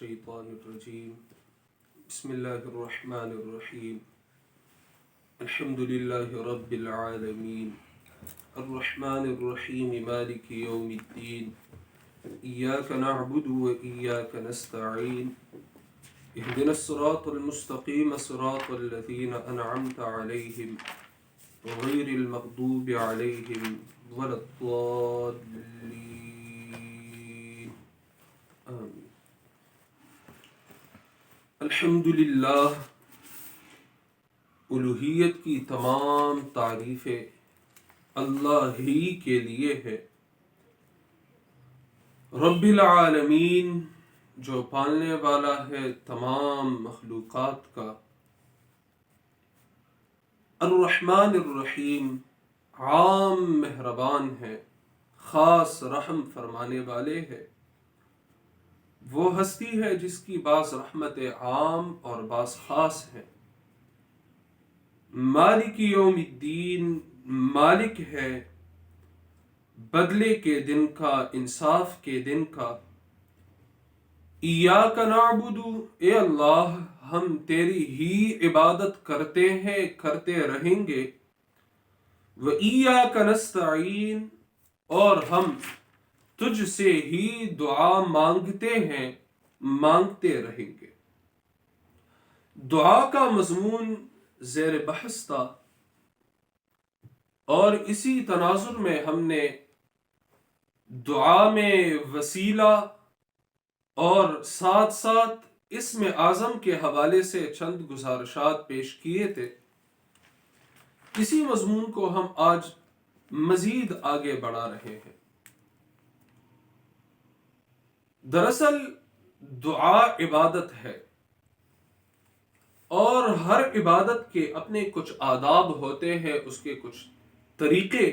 الشيطان الرجيم بسم الله الرحمن الرحيم الحمد لله رب العالمين الرحمن الرحيم مالك يوم الدين إياك نعبد وإياك نستعين اهدنا الصراط المستقيم صراط الذين أنعمت عليهم غير المغضوب عليهم ولا الضالين آمين. الحمدللہ، الوہیت کی تمام تعریفیں اللہ ہی کے لیے ہے، رب العالمین جو پالنے والا ہے تمام مخلوقات کا، الرحمن الرحیم عام مہربان ہے، خاص رحم فرمانے والے ہے، وہ ہستی ہے جس کی بعض رحمت عام اور بعض خاص ہے، مالک یوم الدین مالک ہے بدلے کے دن کا، انصاف کے دن کا، ایاک نعبد، اے اللہ ہم تیری ہی عبادت کرتے ہیں، کرتے رہیں گے، وَإِيَّاكَ نَسْتَعِينُ، اور ہم تجھ سے ہی دعا مانگتے ہیں، مانگتے رہیں گے۔ دعا کا مضمون زیر بحث تھا اور اسی تناظر میں ہم نے دعا میں وسیلہ اور ساتھ ساتھ اسم اعظم کے حوالے سے چند گزارشات پیش کیے تھے۔ اسی مضمون کو ہم آج مزید آگے بڑھا رہے ہیں۔ دراصل دعا عبادت ہے اور ہر عبادت کے اپنے کچھ آداب ہوتے ہیں، اس کے کچھ طریقے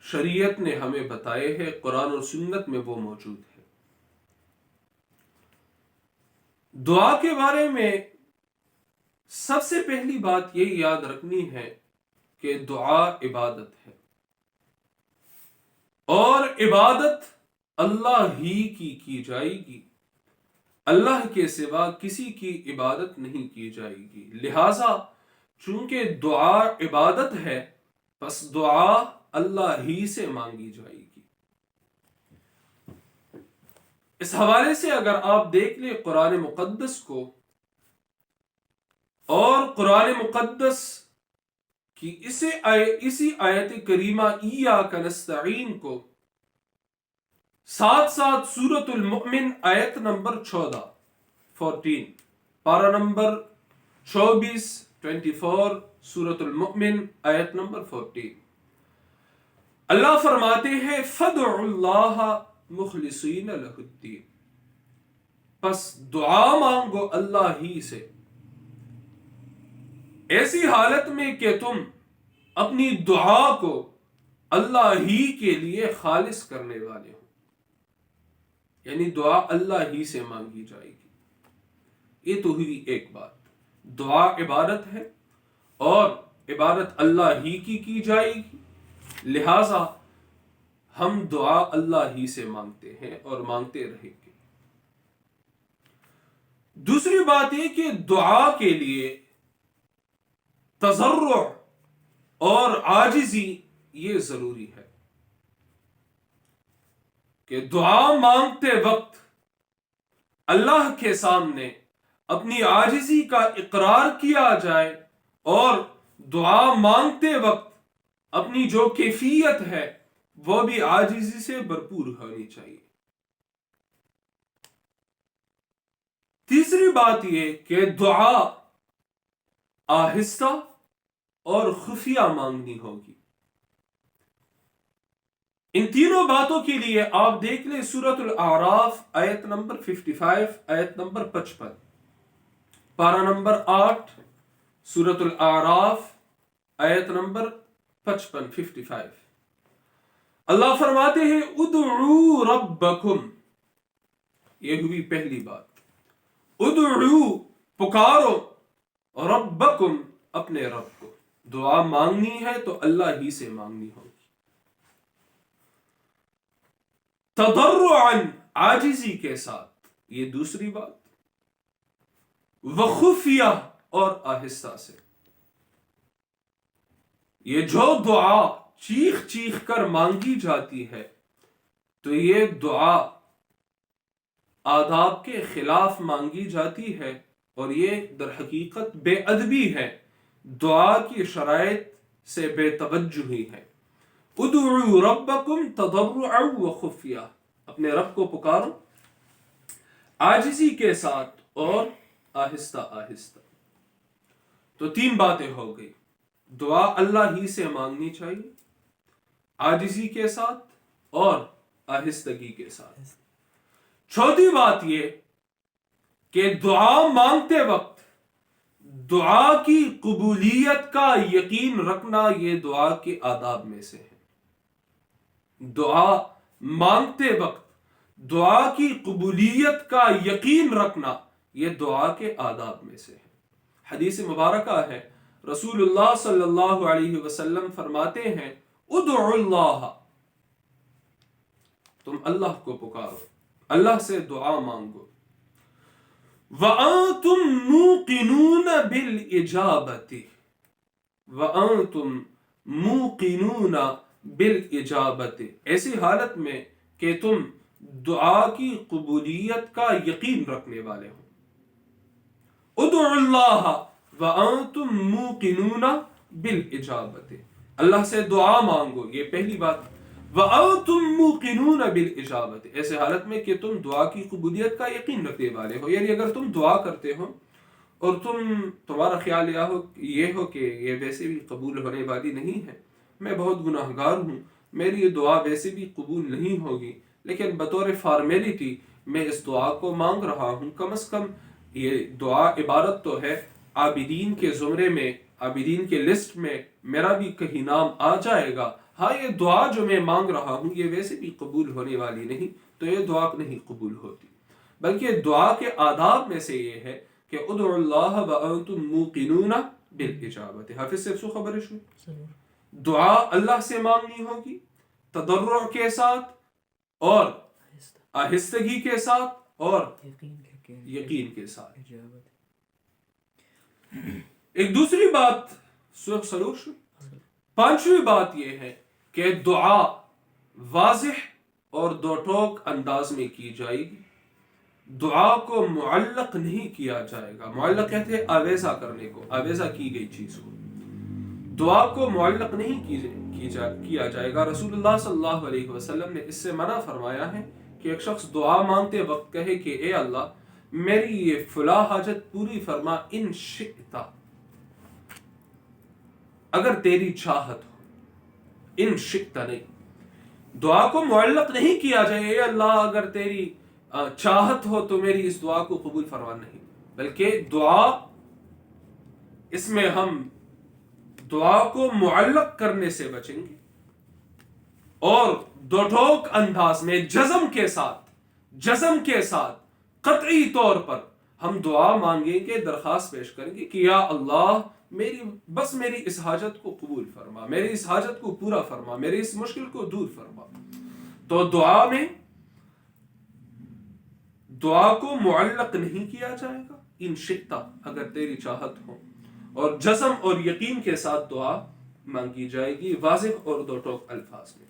شریعت نے ہمیں بتائے ہیں، قرآن اور سنت میں وہ موجود ہے۔ دعا کے بارے میں سب سے پہلی بات یہ یاد رکھنی ہے کہ دعا عبادت ہے اور عبادت اللہ ہی کی جائے گی، اللہ کے سوا کسی کی عبادت نہیں کی جائے گی۔ لہذا چونکہ دعا عبادت ہے، پس دعا اللہ ہی سے مانگی جائے گی۔ اس حوالے سے اگر آپ دیکھ لیں قرآن مقدس کو اور قرآن مقدس کی اسی آیت کریمہ ایاک نستعین کو، ساتھ ساتھ سورۃ المؤمن آیت نمبر 14 پارہ نمبر 24 سورۃ المؤمن آیت نمبر 14، اللہ فرماتے ہیں فَادْعُوا اللَّهَ مُخْلِصِينَ لَهُ الدِّينَ، پس دعا مانگو اللہ ہی سے ایسی حالت میں کہ تم اپنی دعا کو اللہ ہی کے لیے خالص کرنے والے ہو، یعنی دعا اللہ ہی سے مانگی جائے گی۔ یہ تو ہوئی ایک بات، دعا عبادت ہے اور عبادت اللہ ہی کی جائے گی، لہذا ہم دعا اللہ ہی سے مانگتے ہیں اور مانگتے رہیں گے۔ دوسری بات یہ کہ دعا کے لیے تضرع اور عاجزی یہ ضروری ہے کہ دعا مانگتے وقت اللہ کے سامنے اپنی عاجزی کا اقرار کیا جائے اور دعا مانگتے وقت اپنی جو کیفیت ہے وہ بھی عاجزی سے بھرپور ہونی چاہیے۔ تیسری بات یہ کہ دعا آہستہ اور خفیہ مانگنی ہوگی۔ ان تینوں باتوں کے لیے آپ دیکھ لیں سورۃ الاعراف آیت نمبر 55، آیت نمبر 55، پارہ نمبر 8 سورۃ الاعراف آیت نمبر 55۔ اللہ فرماتے ہیں ادعوا ربکم، یہ ہوئی پہلی بات، ادعوا پکارو، ربکم اپنے رب کو، دعا مانگنی ہے تو اللہ ہی سے مانگنی ہوگی۔ تضرعاً عاجزی کے ساتھ، یہ دوسری بات، وخفیہ اور آہستہ سے. یہ جو دعا چیخ چیخ کر مانگی جاتی ہے تو یہ دعا آداب کے خلاف مانگی جاتی ہے اور یہ در حقیقت بے ادبی ہے، دعا کی شرائط سے بے توجہی ہے. ادعوا ربکم تضرعا وخفیہ، اپنے رب کو پکارو عاجزی کے ساتھ اور آہستہ آہستہ. تو 3 باتیں ہو گئی. دعا اللہ ہی سے مانگنی چاہیے، عاجزی کے ساتھ اور آہستگی کے ساتھ. چوتھی بات یہ کہ دعا مانگتے وقت دعا کی قبولیت کا یقین رکھنا یہ دعا کے آداب میں سے ہے. دعا مانگتے وقت دعا کی قبولیت کا یقین رکھنا یہ دعا کے آداب میں سے ہے. حدیث مبارکہ ہے، رسول اللہ صلی اللہ علیہ وسلم فرماتے ہیں ادعوا اللہ، تم اللہ کو پکارو، اللہ سے دعا مانگو. وَأَنْتُمْ مُوقِنُونَ بِالْإِجَابَةِ، وَأَنْتُمْ مُوقِنُونَ بِالْإِجَابَةِ، ایسی حالت میں کہ تم دعا کی قبولیت کا یقین رکھنے والے ہو. ادعوا اللہ وَأَنْتُمْ مُوقِنُونَ بِالْإِجَابَةِ، اللہ سے دعا مانگو، یہ پہلی بات. وَأَنْتُمْ مُوقِنُونَ بِالْإِجَابَةِ، ایسے حالت میں کہ تم دعا کی قبولیت کا یقین رکھنے والے ہو. یعنی اگر تم دعا کرتے ہو اور تمہارا خیال یہ ہو کہ یہ ویسے بھی قبول ہونے والی نہیں ہے، میں بہت گناہگار ہوں، میری یہ دعا ویسے بھی قبول نہیں ہوگی، لیکن بطور فارمیلٹی میں اس دعا کو مانگ رہا ہوں، کم از کم یہ دعا عبارت تو ہے عابدین کے زمرے میں، عابدین کے لسٹ میں میرا بھی کہیں نام آ جائے گا. ہاں یہ دعا جو میں مانگ رہا ہوں یہ ویسے بھی قبول ہونے والی نہیں، تو یہ دعا نہیں قبول ہوتی. بلکہ دعا کے آداب میں سے یہ ہے کہ ادعوا اللہ وانتم موقنون بالاجابت. حافظ سے خبر ہے، دعا اللہ سے مانگنی ہوگی تضرع کے ساتھ اور آہستگی کے ساتھ اور یقین کے ساتھ. ایک دوسری بات سلوش، 5ویں بات یہ ہے کہ دعا واضح اور دو ٹوک انداز میں کی جائے گی. دعا کو معلق نہیں کیا جائے گا. معلق کہتے ہیں آویزہ کرنے کو، آویزہ کی گئی چیز کو. دعا کو معلق نہیں کیا جائے گا. رسول اللہ صلی اللہ علیہ وسلم نے اس سے منع فرمایا ہے کہ ایک شخص دعا مانگتے وقت کہے کہ اے اللہ میری یہ فلاں حاجت پوری فرما ان شئتا، اگر تیری چاہت ہو. ان شئتا نہیں، دعا کو معلق نہیں کیا جائے اے اللہ اگر تیری چاہت ہو تو میری اس دعا کو قبول فرما. نہیں، بلکہ دعا اس میں ہم دعا کو معلق کرنے سے بچیں گے اور دو ٹوک انداز میں جزم کے ساتھ قطعی طور پر ہم دعا مانگیں گے، درخواست پیش کریں گے کہ یا اللہ میری اس حاجت کو قبول فرما، میری اس حاجت کو پورا فرما، میری اس مشکل کو دور فرما. تو دعا میں دعا کو معلق نہیں کیا جائے گا، ان شئتا اگر تیری چاہت ہو، اور جزم اور یقین کے ساتھ دعا مانگی جائے گی واضح اور دو ٹوک الفاظ میں.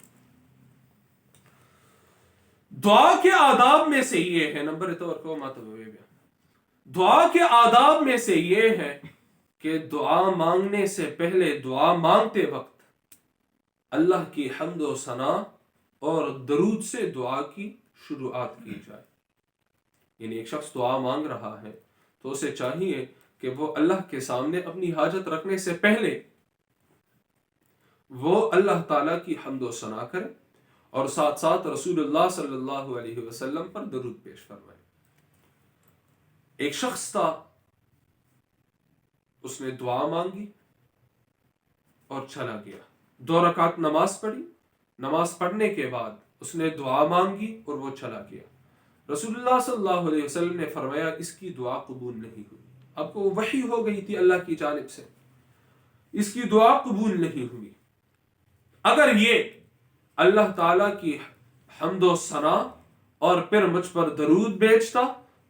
دعا کے آداب میں سے یہ ہے، نمبر دعا کے آداب میں سے یہ ہے کہ دعا مانگنے سے پہلے، دعا مانگتے وقت اللہ کی حمد و ثنا اور درود سے دعا کی شروعات کی جائے. یعنی ایک شخص دعا مانگ رہا ہے تو اسے چاہیے کہ وہ اللہ کے سامنے اپنی حاجت رکھنے سے پہلے وہ اللہ تعالیٰ کی حمد و ثنا کرے اور ساتھ ساتھ رسول اللہ صلی اللہ علیہ وسلم پر درود پیش فرمائے. ایک شخص تھا، اس نے دعا مانگی اور چلا گیا. 2 رکعت نماز پڑھی، نماز پڑھنے کے بعد اس نے دعا مانگی اور وہ چلا گیا. رسول اللہ صلی اللہ علیہ وسلم نے فرمایا اس کی دعا قبول نہیں ہوئی. آپ کو وحی ہو گئی تھی اللہ کی جانب سے، اس کی دعا قبول نہیں ہوئی. اگر یہ اللہ تعالیٰ کی حمد و ثنا اور پھر مجھ پر درود بھیجتا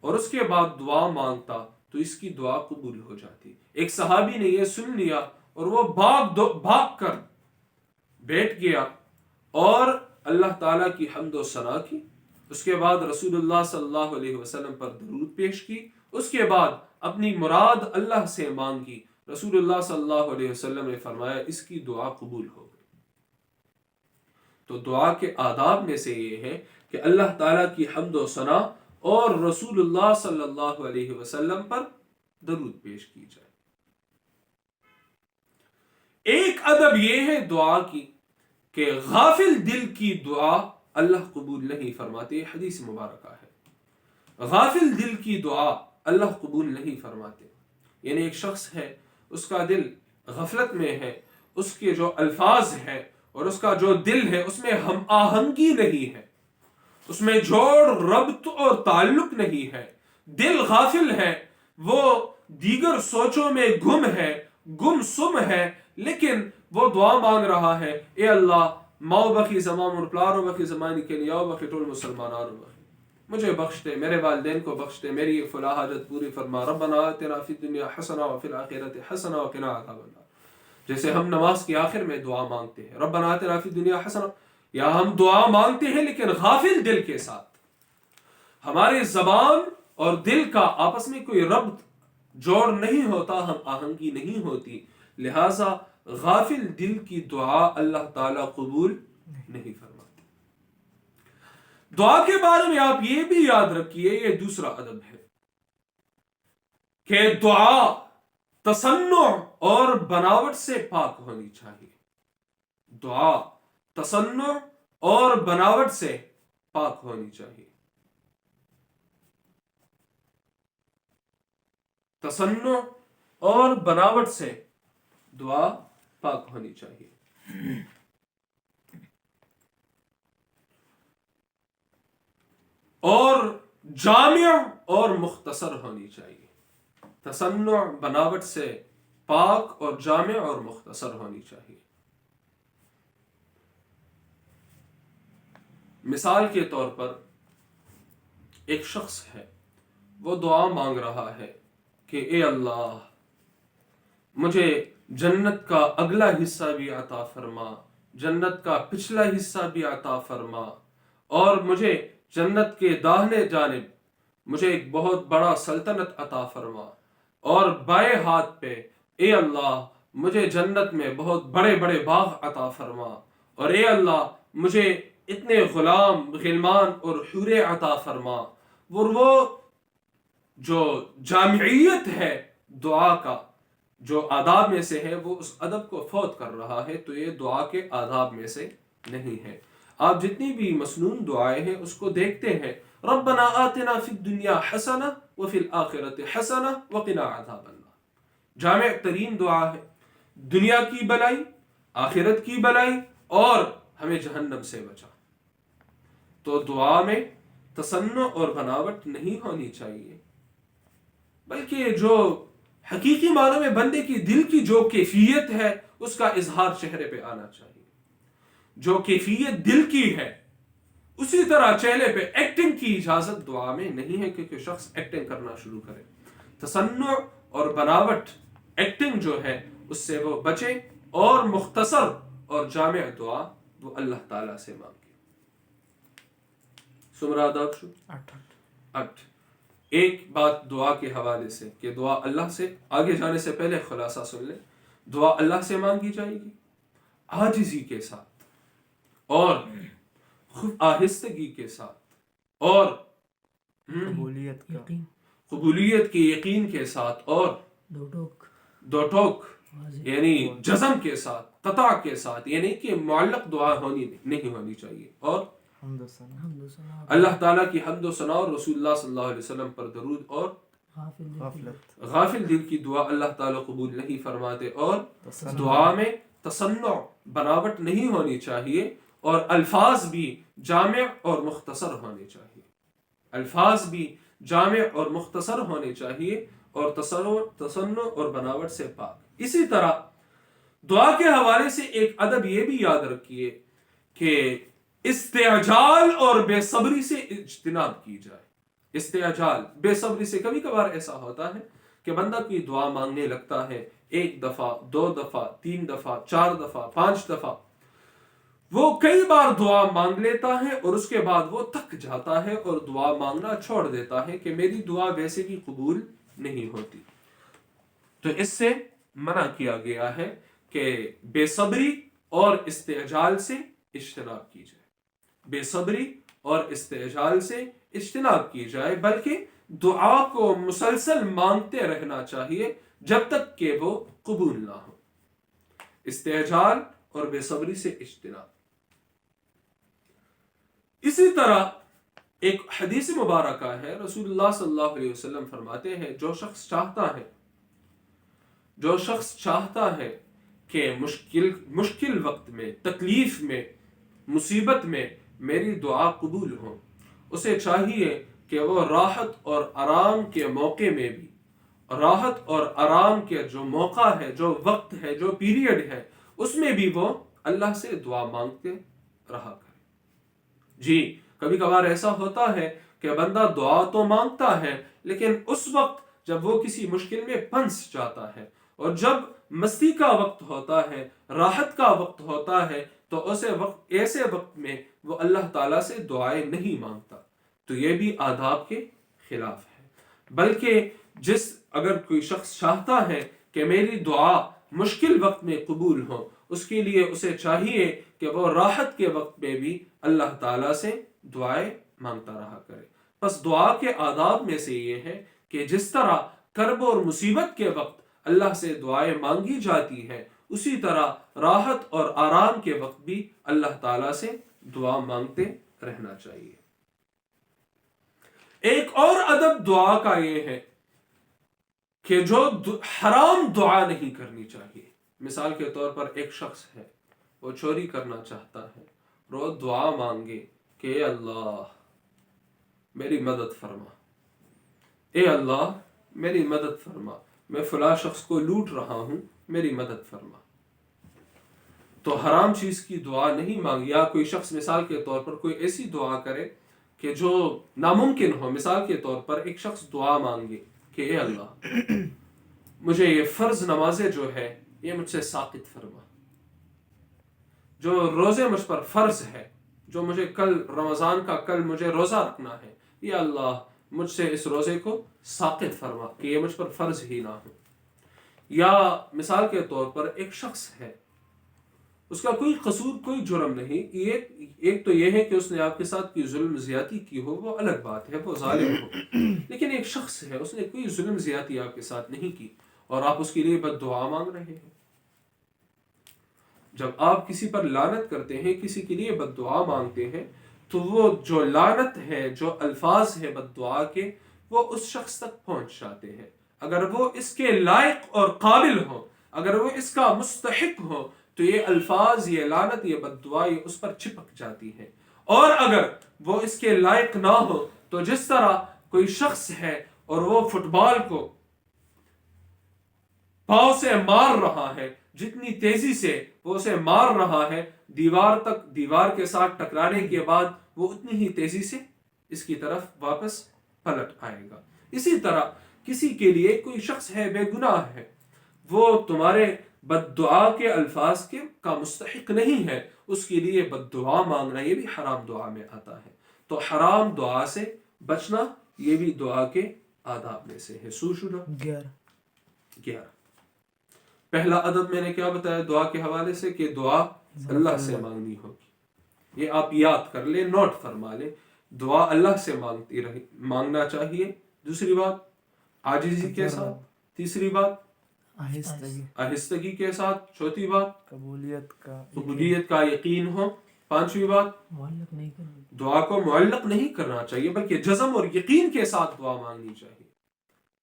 اور اس کے بعد دعا مانگتا تو اس کی دعا قبول ہو جاتی. ایک صحابی نے یہ سن لیا اور وہ بھاگ کر بیٹھ گیا اور اللہ تعالیٰ کی حمد و ثنا کی. اس کے بعد رسول اللہ صلی اللہ علیہ وسلم پر درود پیش کی. اس کے بعد اپنی مراد اللہ سے مانگی. رسول اللہ صلی اللہ علیہ وسلم نے فرمایا اس کی دعا قبول ہو گئی. تو دعا کے آداب میں سے یہ ہے کہ اللہ تعالیٰ کی حمد و ثنا اور رسول اللہ صلی اللہ علیہ وسلم پر درود پیش کی جائے. ایک ادب یہ ہے دعا کی کہ غافل دل کی دعا اللہ قبول نہیں فرماتے. حدیث مبارکہ ہے غافل دل کی دعا اللہ قبول نہیں فرماتے. یعنی ایک شخص ہے اس کا دل غفلت میں ہے, اس کے جو الفاظ ہیں اور اس کا جو دل ہے اس میں ہم آہنگی نہیں ہے, اس میں جوڑ ربط اور تعلق نہیں ہے, دل غافل ہے, وہ دیگر سوچوں میں گم سم ہے, لیکن وہ دعا مانگ رہا ہے اے اللہ ماؤ بخی زمان اور پلارو بخی زمانی کے لیاؤ بخی ٹول مسلمانارو بخی, مجھے بخش دے, میرے والدین کو بخش دے, میری فلاح حاجت پوری فرما. ربنا آتنا فی الدنیا حسنہ وفی الآخرۃ حسنہ وقنا عذاب النار. جیسے ہم نماز کے آخر میں دعا مانگتے ہیں ربنا آتنا فی الدنیا حسنہ, یا ہم دعا مانگتے ہیں لیکن غافل دل کے ساتھ, ہماری زبان اور دل کا آپس میں کوئی ربط جوڑ نہیں ہوتا, ہم آہنگی نہیں ہوتی, لہذا غافل دل کی دعا اللہ تعالیٰ قبول نہیں فرماتی. دعا کے بارے میں آپ یہ بھی یاد رکھیے, یہ دوسرا ادب ہے کہ دعا تصنع اور بناوٹ سے پاک ہونی چاہیے. دعا تصنع اور بناوٹ سے پاک ہونی چاہیے. تصنع اور بناوٹ سے دعا پاک ہونی چاہیے. اور جامع اور مختصر ہونی چاہیے. تصنع بناوٹ سے پاک اور جامع اور مختصر ہونی چاہیے. مثال کے طور پر ایک شخص ہے, وہ دعا مانگ رہا ہے کہ اے اللہ مجھے جنت کا اگلا حصہ بھی عطا فرما, جنت کا پچھلا حصہ بھی عطا فرما, اور مجھے جنت کے داہنے جانب مجھے ایک بہت بڑا سلطنت عطا فرما, اور بائیں ہاتھ پہ اے اللہ مجھے جنت میں بہت بڑے بڑے باغ عطا فرما, اور اے اللہ مجھے اتنے غلمان اور حوریں عطا فرما. اور وہ جو جامعیت ہے دعا کا جو آداب میں سے ہے وہ اس ادب کو فوت کر رہا ہے, تو یہ دعا کے آداب میں سے نہیں ہے. آپ جتنی بھی مسنون دعائیں ہیں اس کو دیکھتے ہیں, ربنا آتنا فی الدنیا حسنہ وفی الآخرۃ حسنہ وقنا عذاب النار, جامع ترین دعا ہے. دنیا کی بلائی, آخرت کی بلائی, اور ہمیں جہنم سے بچا. تو دعا میں تصنع اور بناوٹ نہیں ہونی چاہیے, بلکہ جو حقیقی معنوں میں بندے کی دل کی جو کیفیت ہے اس کا اظہار چہرے پہ آنا چاہیے. جو کیفیت دل کی ہے اسی طرح چہرے پہ ایکٹنگ کی اجازت دعا میں نہیں ہے, کیونکہ شخص ایکٹنگ کرنا شروع کرے. تصنع اور بناوٹ ایکٹنگ جو ہے اس سے وہ بچے, اور مختصر اور جامع دعا وہ اللہ تعالیٰ سے مانگے. سمراداب شو 8. ایک بات دعا کے حوالے سے کہ دعا اللہ سے, آگے جانے سے پہلے خلاصہ سن لیں. دعا اللہ سے مانگی جائے گی عاجزی کے ساتھ اور آہستگی کے ساتھ اور قبولیت کے یقین کے ساتھ اور دو ٹوک یعنی جزم کے ساتھ, قطع کے ساتھ, یعنی کہ معلق دعا نہیں ہونی چاہیے. اور اللہ تعالیٰ کی حمد و ثنا اور رسول اللہ صلی اللہ علیہ وسلم پر درود, اور غافل دل کی دعا اللہ تعالیٰ قبول نہیں فرماتے. اور دعا میں تصنع بناوٹ نہیں ہونی چاہیے, اور الفاظ بھی جامع اور مختصر ہونے چاہیے. الفاظ بھی جامع اور مختصر ہونے چاہیے, اور تصنع اور بناوٹ سے پاک. اسی طرح دعا کے حوالے سے ایک ادب یہ بھی یاد رکھیے کہ استعجال اور بے صبری سے اجتناب کی جائے. استعجال, بے صبری سے, کبھی کبھار ایسا ہوتا ہے کہ بندہ کوئی دعا مانگنے لگتا ہے 1 دفعہ 2 دفعہ 3 دفعہ 4 دفعہ 5 دفعہ، وہ کئی بار دعا مانگ لیتا ہے اور اس کے بعد وہ تھک جاتا ہے اور دعا مانگنا چھوڑ دیتا ہے کہ میری دعا ویسے بھی قبول نہیں ہوتی. تو اس سے منع کیا گیا ہے کہ بے صبری اور استعجال سے اجتناب کی جائے، بے صبری اور استعجال سے اجتناب کی جائے، بلکہ دعا کو مسلسل مانگتے رہنا چاہیے جب تک کہ وہ قبول نہ ہو. استعجال اور بے صبری سے اجتناب. اسی طرح ایک حدیث مبارکہ ہے، رسول اللہ صلی اللہ علیہ وسلم فرماتے ہیں جو شخص چاہتا ہے کہ مشکل وقت میں، تکلیف میں، مصیبت میں میری دعا قبول ہو، اسے چاہیے کہ وہ راحت اور آرام کے موقع میں بھی، راحت اور آرام کے جو موقع ہے، جو وقت ہے، جو پیریڈ ہے، اس میں بھی وہ اللہ سے دعا مانگتے رہا کرے. جی کبھی کبھار ایسا ہوتا ہے کہ بندہ دعا تو مانگتا ہے، لیکن اس وقت جب وہ کسی مشکل میں پھنس جاتا ہے اور جب مستی کا وقت ہوتا ہے، راحت کا وقت ہوتا ہے، تو ایسے وقت میں وہ اللہ تعالیٰ سے دعائیں نہیں مانگتا. تو یہ بھی آداب کے خلاف ہے. بلکہ اگر کوئی شخص چاہتا ہے کہ میری دعا مشکل وقت میں قبول ہو، اس کے لیے اسے چاہیے کہ وہ راحت کے وقت میں بھی اللہ تعالیٰ سے دعائیں مانگتا رہا کرے. بس دعا کے آداب میں سے یہ ہے کہ جس طرح کرب اور مصیبت کے وقت اللہ سے دعائیں مانگی جاتی ہے، اسی طرح راحت اور آرام کے وقت بھی اللہ تعالیٰ سے دعا مانگتے رہنا چاہیے. ایک اور ادب دعا کا یہ ہے کہ جو حرام دعا نہیں کرنی چاہیے. مثال کے طور پر ایک شخص ہے، وہ چوری کرنا چاہتا ہے، وہ دعا مانگے کہ اے اللہ میری مدد فرما، اے اللہ میری مدد فرما، میں فلاں شخص کو لوٹ رہا ہوں، میری مدد فرما. تو حرام چیز کی دعا نہیں مانگی. یا کوئی شخص مثال کے طور پر کوئی ایسی دعا کرے کہ جو ناممکن ہو. مثال کے طور پر ایک شخص دعا مانگے کہ اے اللہ مجھے یہ فرض نمازیں جو ہے یہ مجھ سے ساقط فرما، جو روزے مجھ پر فرض ہے، جو مجھے رمضان کا کل مجھے روزہ رکھنا ہے، یا اللہ مجھ سے اس روزے کو ساقط فرما کہ یہ مجھ پر فرض ہی نہ ہو. یا مثال کے طور پر ایک شخص ہے، اس کا کوئی قصور، کوئی جرم نہیں. ایک تو یہ ہے کہ اس نے آپ کے ساتھ کوئی ظلم زیادتی کی ہو، وہ الگ بات ہے، وہ ظالم ہو. لیکن ایک شخص ہے، اس نے کوئی ظلم زیادتی آپ کے ساتھ نہیں کی اور آپ اس کے لیے بد دعا مانگ رہے ہیں. جب آپ کسی پر لعنت کرتے ہیں، کسی کے لیے بد دعا مانگتے ہیں، تو وہ جو لعنت ہے، جو الفاظ ہے بد دعا کے، وہ اس شخص تک پہنچ جاتے ہیں. اگر وہ اس کے لائق اور قابل ہو، اگر وہ اس کا مستحق ہو، تو یہ الفاظ، یہ لعنت، یہ بد دعا یہ اس پر چپک جاتی ہے. اور اگر وہ اس کے لائق نہ ہو، تو جس طرح کوئی شخص ہے اور وہ فٹ بال کو پاؤں سے مار رہا ہے، جتنی تیزی سے وہ اسے مار رہا ہے، دیوار کے ساتھ ٹکرانے کے بعد وہ اتنی ہی تیزی سے اس کی طرف واپس پلٹ آئے گا. اسی طرح کسی کے لیے کوئی شخص ہے، بے گناہ ہے، وہ تمہارے بد دعا کے الفاظ کا مستحق نہیں ہے، اس کے لیے بد دعا مانگنا یہ بھی حرام دعا میں آتا ہے. تو حرام دعا سے بچنا یہ بھی دعا کے آداب میں سے ہے. 11. پہلا ادب میں نے کیا بتایا دعا کے حوالے سے؟ کہ دعا اللہ سے مانگنی ہوگی. یہ آپ یاد کر لیں، نوٹ فرما لیں. دعا اللہ سے مانگنا چاہیے. دوسری بات عاجزی کے ساتھ. تیسری بات آہستگی کے ساتھ. چوتھی بات قبولیت کا یقین ہو. پانچویں بات دعا کو معلق نہیں کرنا چاہیے، بلکہ جزم اور یقین کے ساتھ دعا مانگنی چاہیے.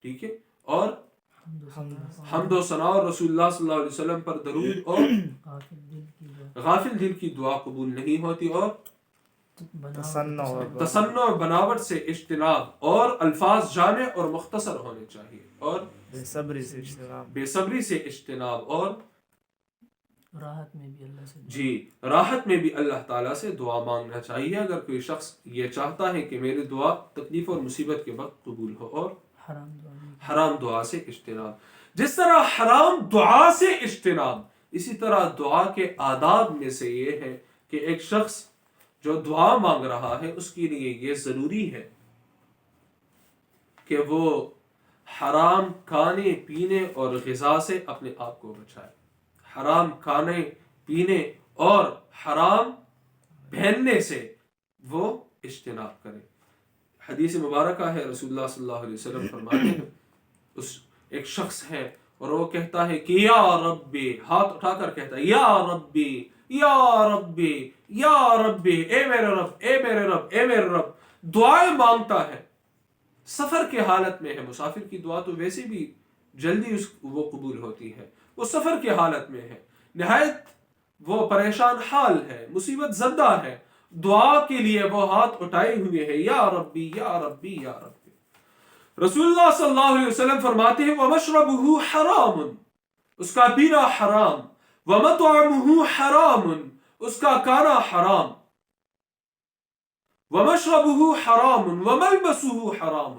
ٹھیک ہے. اور حمد و ثنا اور رسول اللہ صلی اللہ علیہ وسلم پر درود اور غافل دل کی دعا قبول نہیں ہوتی. اور تصنع اور بناوٹ سے اجتناب، اور الفاظ جامع اور مختصر ہونے چاہیے. اور بے صبری سے اجتناب. اور راحت میں بھی اللہ تعالیٰ سے دعا مانگنا چاہیے اگر کوئی شخص یہ چاہتا ہے کہ میری دعا تکلیف اور مصیبت کے وقت قبول ہو. اور حرام دعا سے اجتناب. جس طرح حرام دعا سے اجتناب، اسی طرح دعا کے آداب میں سے یہ ہے کہ ایک شخص جو دعا مانگ رہا ہے اس کے لیے یہ ضروری ہے کہ وہ حرام کھانے پینے اور غذا سے اپنے آپ کو بچائے. حرام کھانے پینے اور حرام پہننے سے وہ اجتناب کرے. حدیث مبارکہ ہے، رسول اللہ صلی اللہ علیہ وسلم فرماتے ہیں اس ایک شخص ہے اور وہ کہتا ہے کہ یا ربی، ہاتھ اٹھا کر کہتا ہے یا ربی یا ربی یا ربی، اے میرے رب اے میرے رب اے میرے رب. دعائیں مانگتا ہے، سفر کے حالت میں ہے. مسافر کی دعا تو ویسے بھی جلدی وہ قبول ہوتی ہے. وہ سفر کے حالت میں ہے، نہایت وہ پریشان حال ہے، مصیبت زدہ ہے. دعا کے لیے وہ ہاتھ اٹھائے ہوئے ہے، یا ربی یا ربی یا ربی. رسول اللہ صلی اللہ علیہ وسلم فرماتے ہیں وَمَشْرَبُهُ حَرَامٌ، اس کا پینا حرام، وَمَطْعَمُهُ حَرَامٌ، اس کا کھانا حرام، وَمَشْرَبُهُ حَرَامٌ وَمَلْبَسُهُ حَرَامٌ،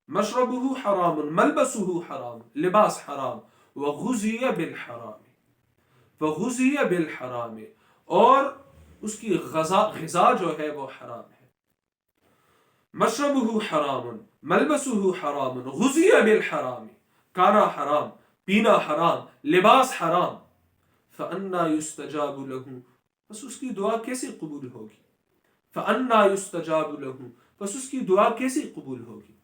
مشربه حرام، ملبسه حرام، لباس حرام، وَغُذِيَ بِالْحَرَامِ، وَغُذِيَ بِالْحَرَامِ، اور اس کی غذا جو ہے وہ حرام ہے. مشربه حرام، ملبسه حرام، غذی بالحرام، کھانا حرام، پینا حرام، لباس حرام. فأنا يستجاب له، بس اس کی دعا کیسے قبول ہوگی؟ فأنا يستجاب له، بس اس کی دعا کیسے قبول ہوگی؟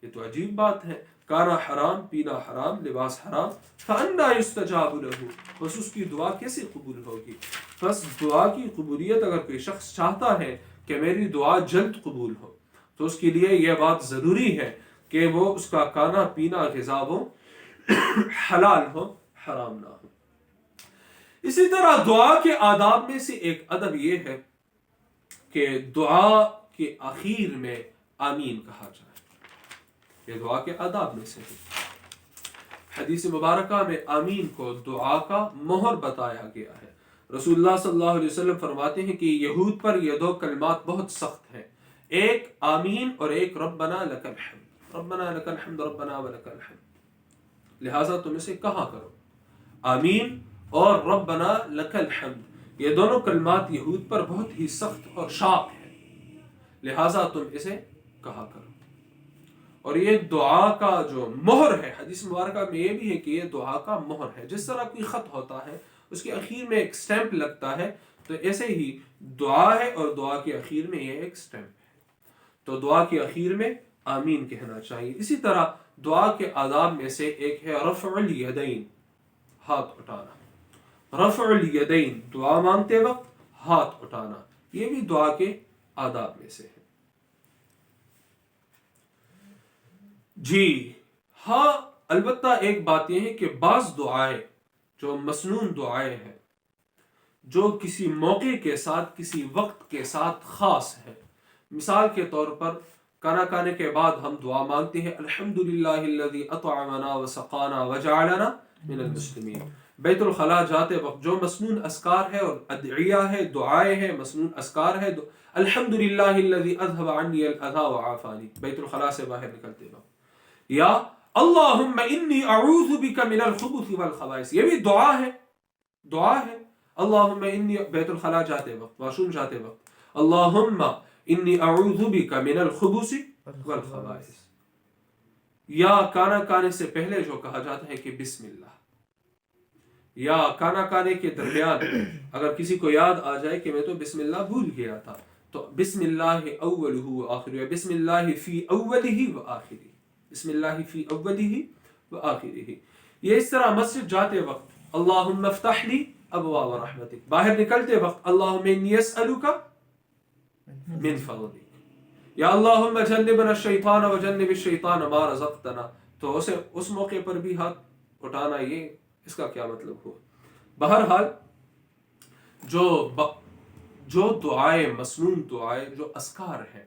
یہ تو عجیب بات ہے. کھانا حرام، پینا حرام، لباس حرام، فأنا يستجاب له، بس اس کی دعا کیسے قبول ہوگی؟ بس دعا کی قبولیت اگر کوئی شخص چاہتا ہے کہ میری دعا جلد قبول ہو تو اس کے لیے یہ بات ضروری ہے کہ وہ اس کا کھانا پینا غذا ہو حلال ہو، حرام نہ ہو. اسی طرح دعا کے آداب میں سے ایک ادب یہ ہے کہ دعا کے آخر میں آمین کہا جائے. یہ دعا کے آداب میں سے ہے. حدیث مبارکہ میں آمین کو دعا کا مہر بتایا گیا ہے. رسول اللہ صلی اللہ علیہ وسلم فرماتے ہیں کہ یہود پر یہ دو کلمات بہت سخت ہیں، ایک آمین اور ایک ربنا لک الحمد، ربنا لک الحمد ربنا ولک الحمد. لہٰذا تم اسے کہا کرو. آمین اور ربنا لک الحمد، یہ دونوں کلمات یہود پر بہت ہی سخت اور شاق ہیں، لہٰذا تم اسے کہا کرو. اور یہ دعا کا جو مہر ہے، حدیث مبارکہ میں یہ بھی ہے کہ یہ دعا کا مہر ہے. جس طرح کوئی خط ہوتا ہے اس کے اخیر میں ایک سٹیمپ لگتا ہے، تو ایسے ہی دعا ہے اور دعا کے اخیر میں یہ ایک سٹیمپ ہے. تو دعا کے اخیر میں آمین کہنا چاہیے. اسی طرح دعا کے آداب میں سے ایک ہے رفع الیدین، ہاتھ اٹھانا. رفع الیدین، دعا مانگتے وقت ہاتھ اٹھانا، یہ بھی دعا کے آداب میں سے ہے. جی ہاں، البتہ ایک بات یہ ہے کہ بعض دعائیں جو مسنون دعائیں ہیں، جو کسی موقع کے ساتھ کسی وقت کے ساتھ خاص ہے. مثال کے طور پر کھانا کھانے کے بعد ہم دعا مانگتے ہیں الحمدللہ الذی اطعمنا وسقانا وجعلنا من المسلمین. بیت الخلاء جاتے وقت جو مسنون اذکار ہے اور ادعیہ ہے، دعائیں ہیں، مسنون اذکار ہے. الحمدللہ الذی اذهب عنی الاذى وعافانی، بیت الخلاء سے باہر نکلتے وقت. یا اللہم انی اعوذ بک من الخبث والخبائث، یہ بھی دعا ہے، دعا ہے. اللہم انی، بیت الخلاء جاتے وقت، واش روم جاتے وقت، اللہم انی اعوذ بک من الخبث والخبائث. یا کھانا کھانے سے پہلے جو کہا جاتا ہے کہ بسم اللہ. یا کھانا کھانے کے درمیان اگر کسی کو یاد آ جائے کہ میں تو بسم اللہ بھول گیا تھا، تو بسم اللہ اولہ و آخرہ، بسم اللہ فی اولہ و آخرہ، بسم اللہ فی اولہ و آخرہ. یہ اس طرح مسجد جاتے وقت اللہم افتح لی ابواب رحمتک، باہر نکلتے وقت اللہم انی اسألک من فضلک، یا اللہم جنبنا الشیطان وجنب الشیطان ما رزقتنا. تو اسے اس موقع پر بھی ہاتھ اٹھانا، یہ اس کا کیا مطلب ہوا؟ بہرحال جو دعائیں مسنون دعائیں، جو اذکار ہیں،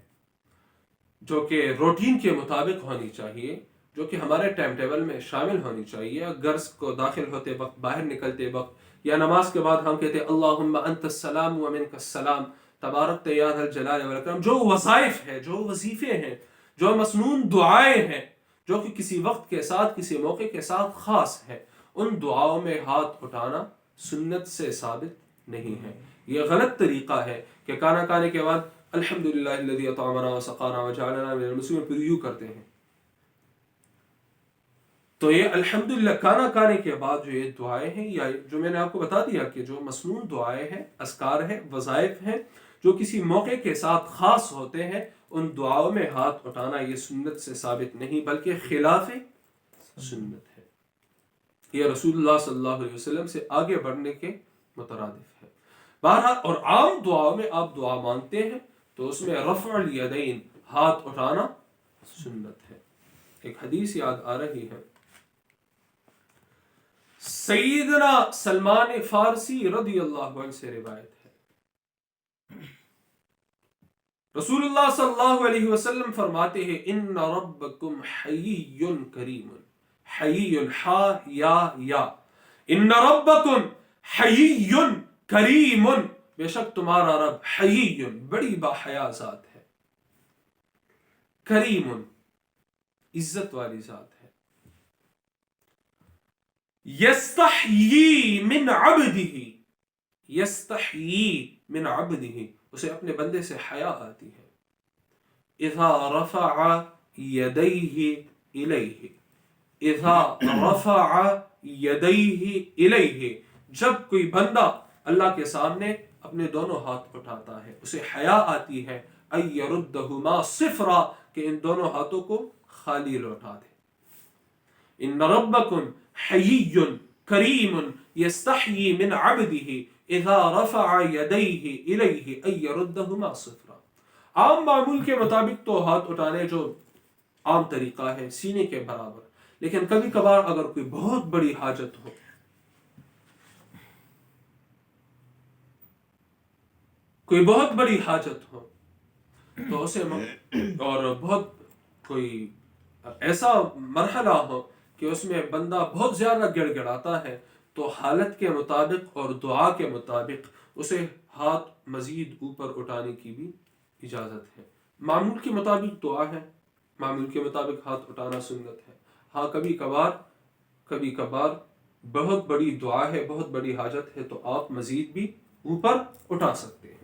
جو کہ روٹین کے مطابق ہونی چاہیے، جو کہ ہمارے ٹائم ٹیبل میں شامل ہونی چاہیے، گھر کو داخل ہوتے وقت، باہر نکلتے وقت، یا نماز کے بعد ہم کہتے ہیں اللہم انت السلام ومنک السلام تبارک یا ذا الجلال والاکرام. جو وظائف ہیں، جو وظیفے ہیں، جو مسنون دعائیں ہیں، جو کہ کسی وقت کے ساتھ کسی موقع کے ساتھ خاص ہے، ان دعاؤں میں ہاتھ اٹھانا سنت سے ثابت نہیں ہے۔ یہ غلط طریقہ ہے کہ کھانا کھانے کے بعد الحمدللہ الذی اطعمنا وسقانا وجعلنا من المسلمین پھر یوں کرتے ہیں۔ تو یہ الحمدللہ کھانا کھانے کے بعد جو یہ دعائیں ہیں، یا جو میں نے آپ کو بتا دیا کہ جو مسنون دعائیں ہیں، اذکار ہیں، وظائف ہیں، جو کسی موقع کے ساتھ خاص ہوتے ہیں، ان دعاؤں میں ہاتھ اٹھانا یہ سنت سے ثابت نہیں بلکہ خلاف سنت ہے۔ یہ رسول اللہ صلی اللہ علیہ وسلم سے آگے بڑھنے کے مترادف ہے۔ بہرحال اور عام دعاؤں میں آپ دعا مانگتے ہیں تو اس میں رفع الیدین، ہاتھ اٹھانا سنت ہے۔ ایک حدیث یاد آ رہی ہے، سیدنا سلمان فارسی رضی اللہ عنہ سے روایت ہے، رسول اللہ صلی اللہ علیہ وسلم فرماتے ہیں ان ربکم حیی کریم، حیی حا یا ان ربکم حیی کریم، بے شک تمہارا رب حیی بڑی باحیا ذات ہے، کریم عزت والی ذات ہے، یستحیی من عبدہ، یستحیی من عبدہ، اسے اپنے بندے سے حیا آتی ہے، اذا رفع یدیہ الیہ، اذا رفع یدیہ الیہ، جب کوئی بندہ اللہ کے سامنے اپنے دونوں ہاتھ اٹھاتا ہے اسے حیا آتی ہے ان یردہما صفرا، کہ ان دونوں ہاتھوں کو خالی لوٹا دے۔ ان ربکم حیی کریم یستحیی من عبدہ اذا رفع یدیہ الیہ ان یردہما صفرا۔ عام معمول کے مطابق تو ہاتھ اٹھانے جو عام طریقہ ہے سینے کے برابر، لیکن کبھی کبھار اگر کوئی بہت بڑی حاجت ہو، کوئی بہت بڑی حاجت ہو تو اسے اور بہت کوئی ایسا مرحلہ ہو کہ اس میں بندہ بہت زیادہ گڑ گڑاتا ہے، تو حالت کے مطابق اور دعا کے مطابق اسے ہاتھ مزید اوپر اٹھانے کی بھی اجازت ہے۔ معمول کے مطابق دعا ہے، معمول کے مطابق ہاتھ اٹھانا سنت ہے۔ ہاں کبھی کبھار بہت بڑی دعا ہے، بہت بڑی حاجت ہے تو آپ مزید بھی اوپر اٹھا سکتے ہیں،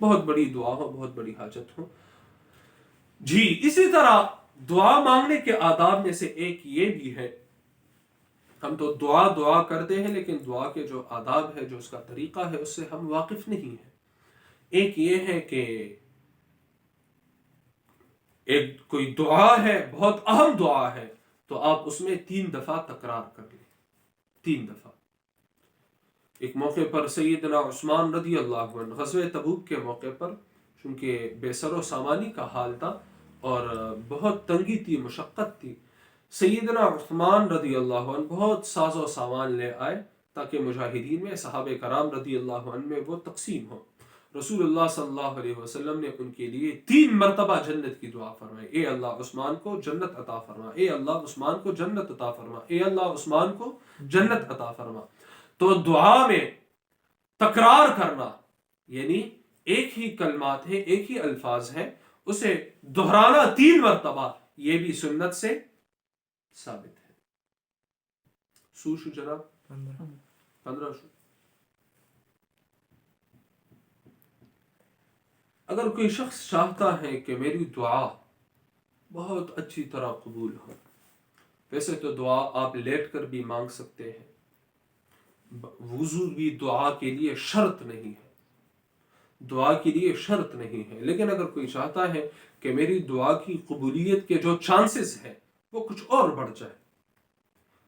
بہت بڑی دعا ہو، بہت بڑی حاجت ہو۔ جی اسی طرح دعا مانگنے کے آداب میں سے ایک یہ بھی ہے، ہم تو دعا کرتے ہیں لیکن دعا کے جو آداب ہے، جو اس کا طریقہ ہے، اس سے ہم واقف نہیں ہیں۔ ایک یہ ہے کہ ایک کوئی دعا ہے، بہت اہم دعا ہے، تو آپ اس میں 3 دفعہ تکرار کر لیں، 3 دفعہ۔ ایک موقع پر سیدنا عثمان رضی اللہ عنہ غزوہ تبوک کے موقع پر، چونکہ بے سر و سامانی کا حال تھا اور بہت تنگی تھی، مشقت تھی، سیدنا عثمان رضی اللہ عنہ بہت ساز و سامان لے آئے تاکہ مجاہدین میں، صحابہ کرام رضی اللہ عنہ میں وہ تقسیم ہو۔ رسول اللہ صلی اللہ علیہ وسلم نے ان کے لیے 3 مرتبہ جنت کی دعا فرمائی، اے اللہ عثمان کو جنت عطا فرما، اے اللہ عثمان کو جنت عطا فرما، اے اللہ عثمان کو جنت عطا فرما۔ تو دعا میں تکرار کرنا، یعنی ایک ہی کلمات ہے، ایک ہی الفاظ ہے، اسے دہرانا 3 مرتبہ، یہ بھی سنت سے ثابت ہے۔ سوشو جناب 15 شو۔ اگر کوئی شخص چاہتا ہے کہ میری دعا بہت اچھی طرح قبول ہو، ویسے تو دعا آپ لیٹ کر بھی مانگ سکتے ہیں، وضو بھی دعا کے لیے شرط نہیں ہے، دعا کے لیے شرط نہیں ہے، لیکن اگر کوئی چاہتا ہے کہ میری دعا کی قبولیت کے جو چانسز ہیں وہ کچھ اور بڑھ جائے،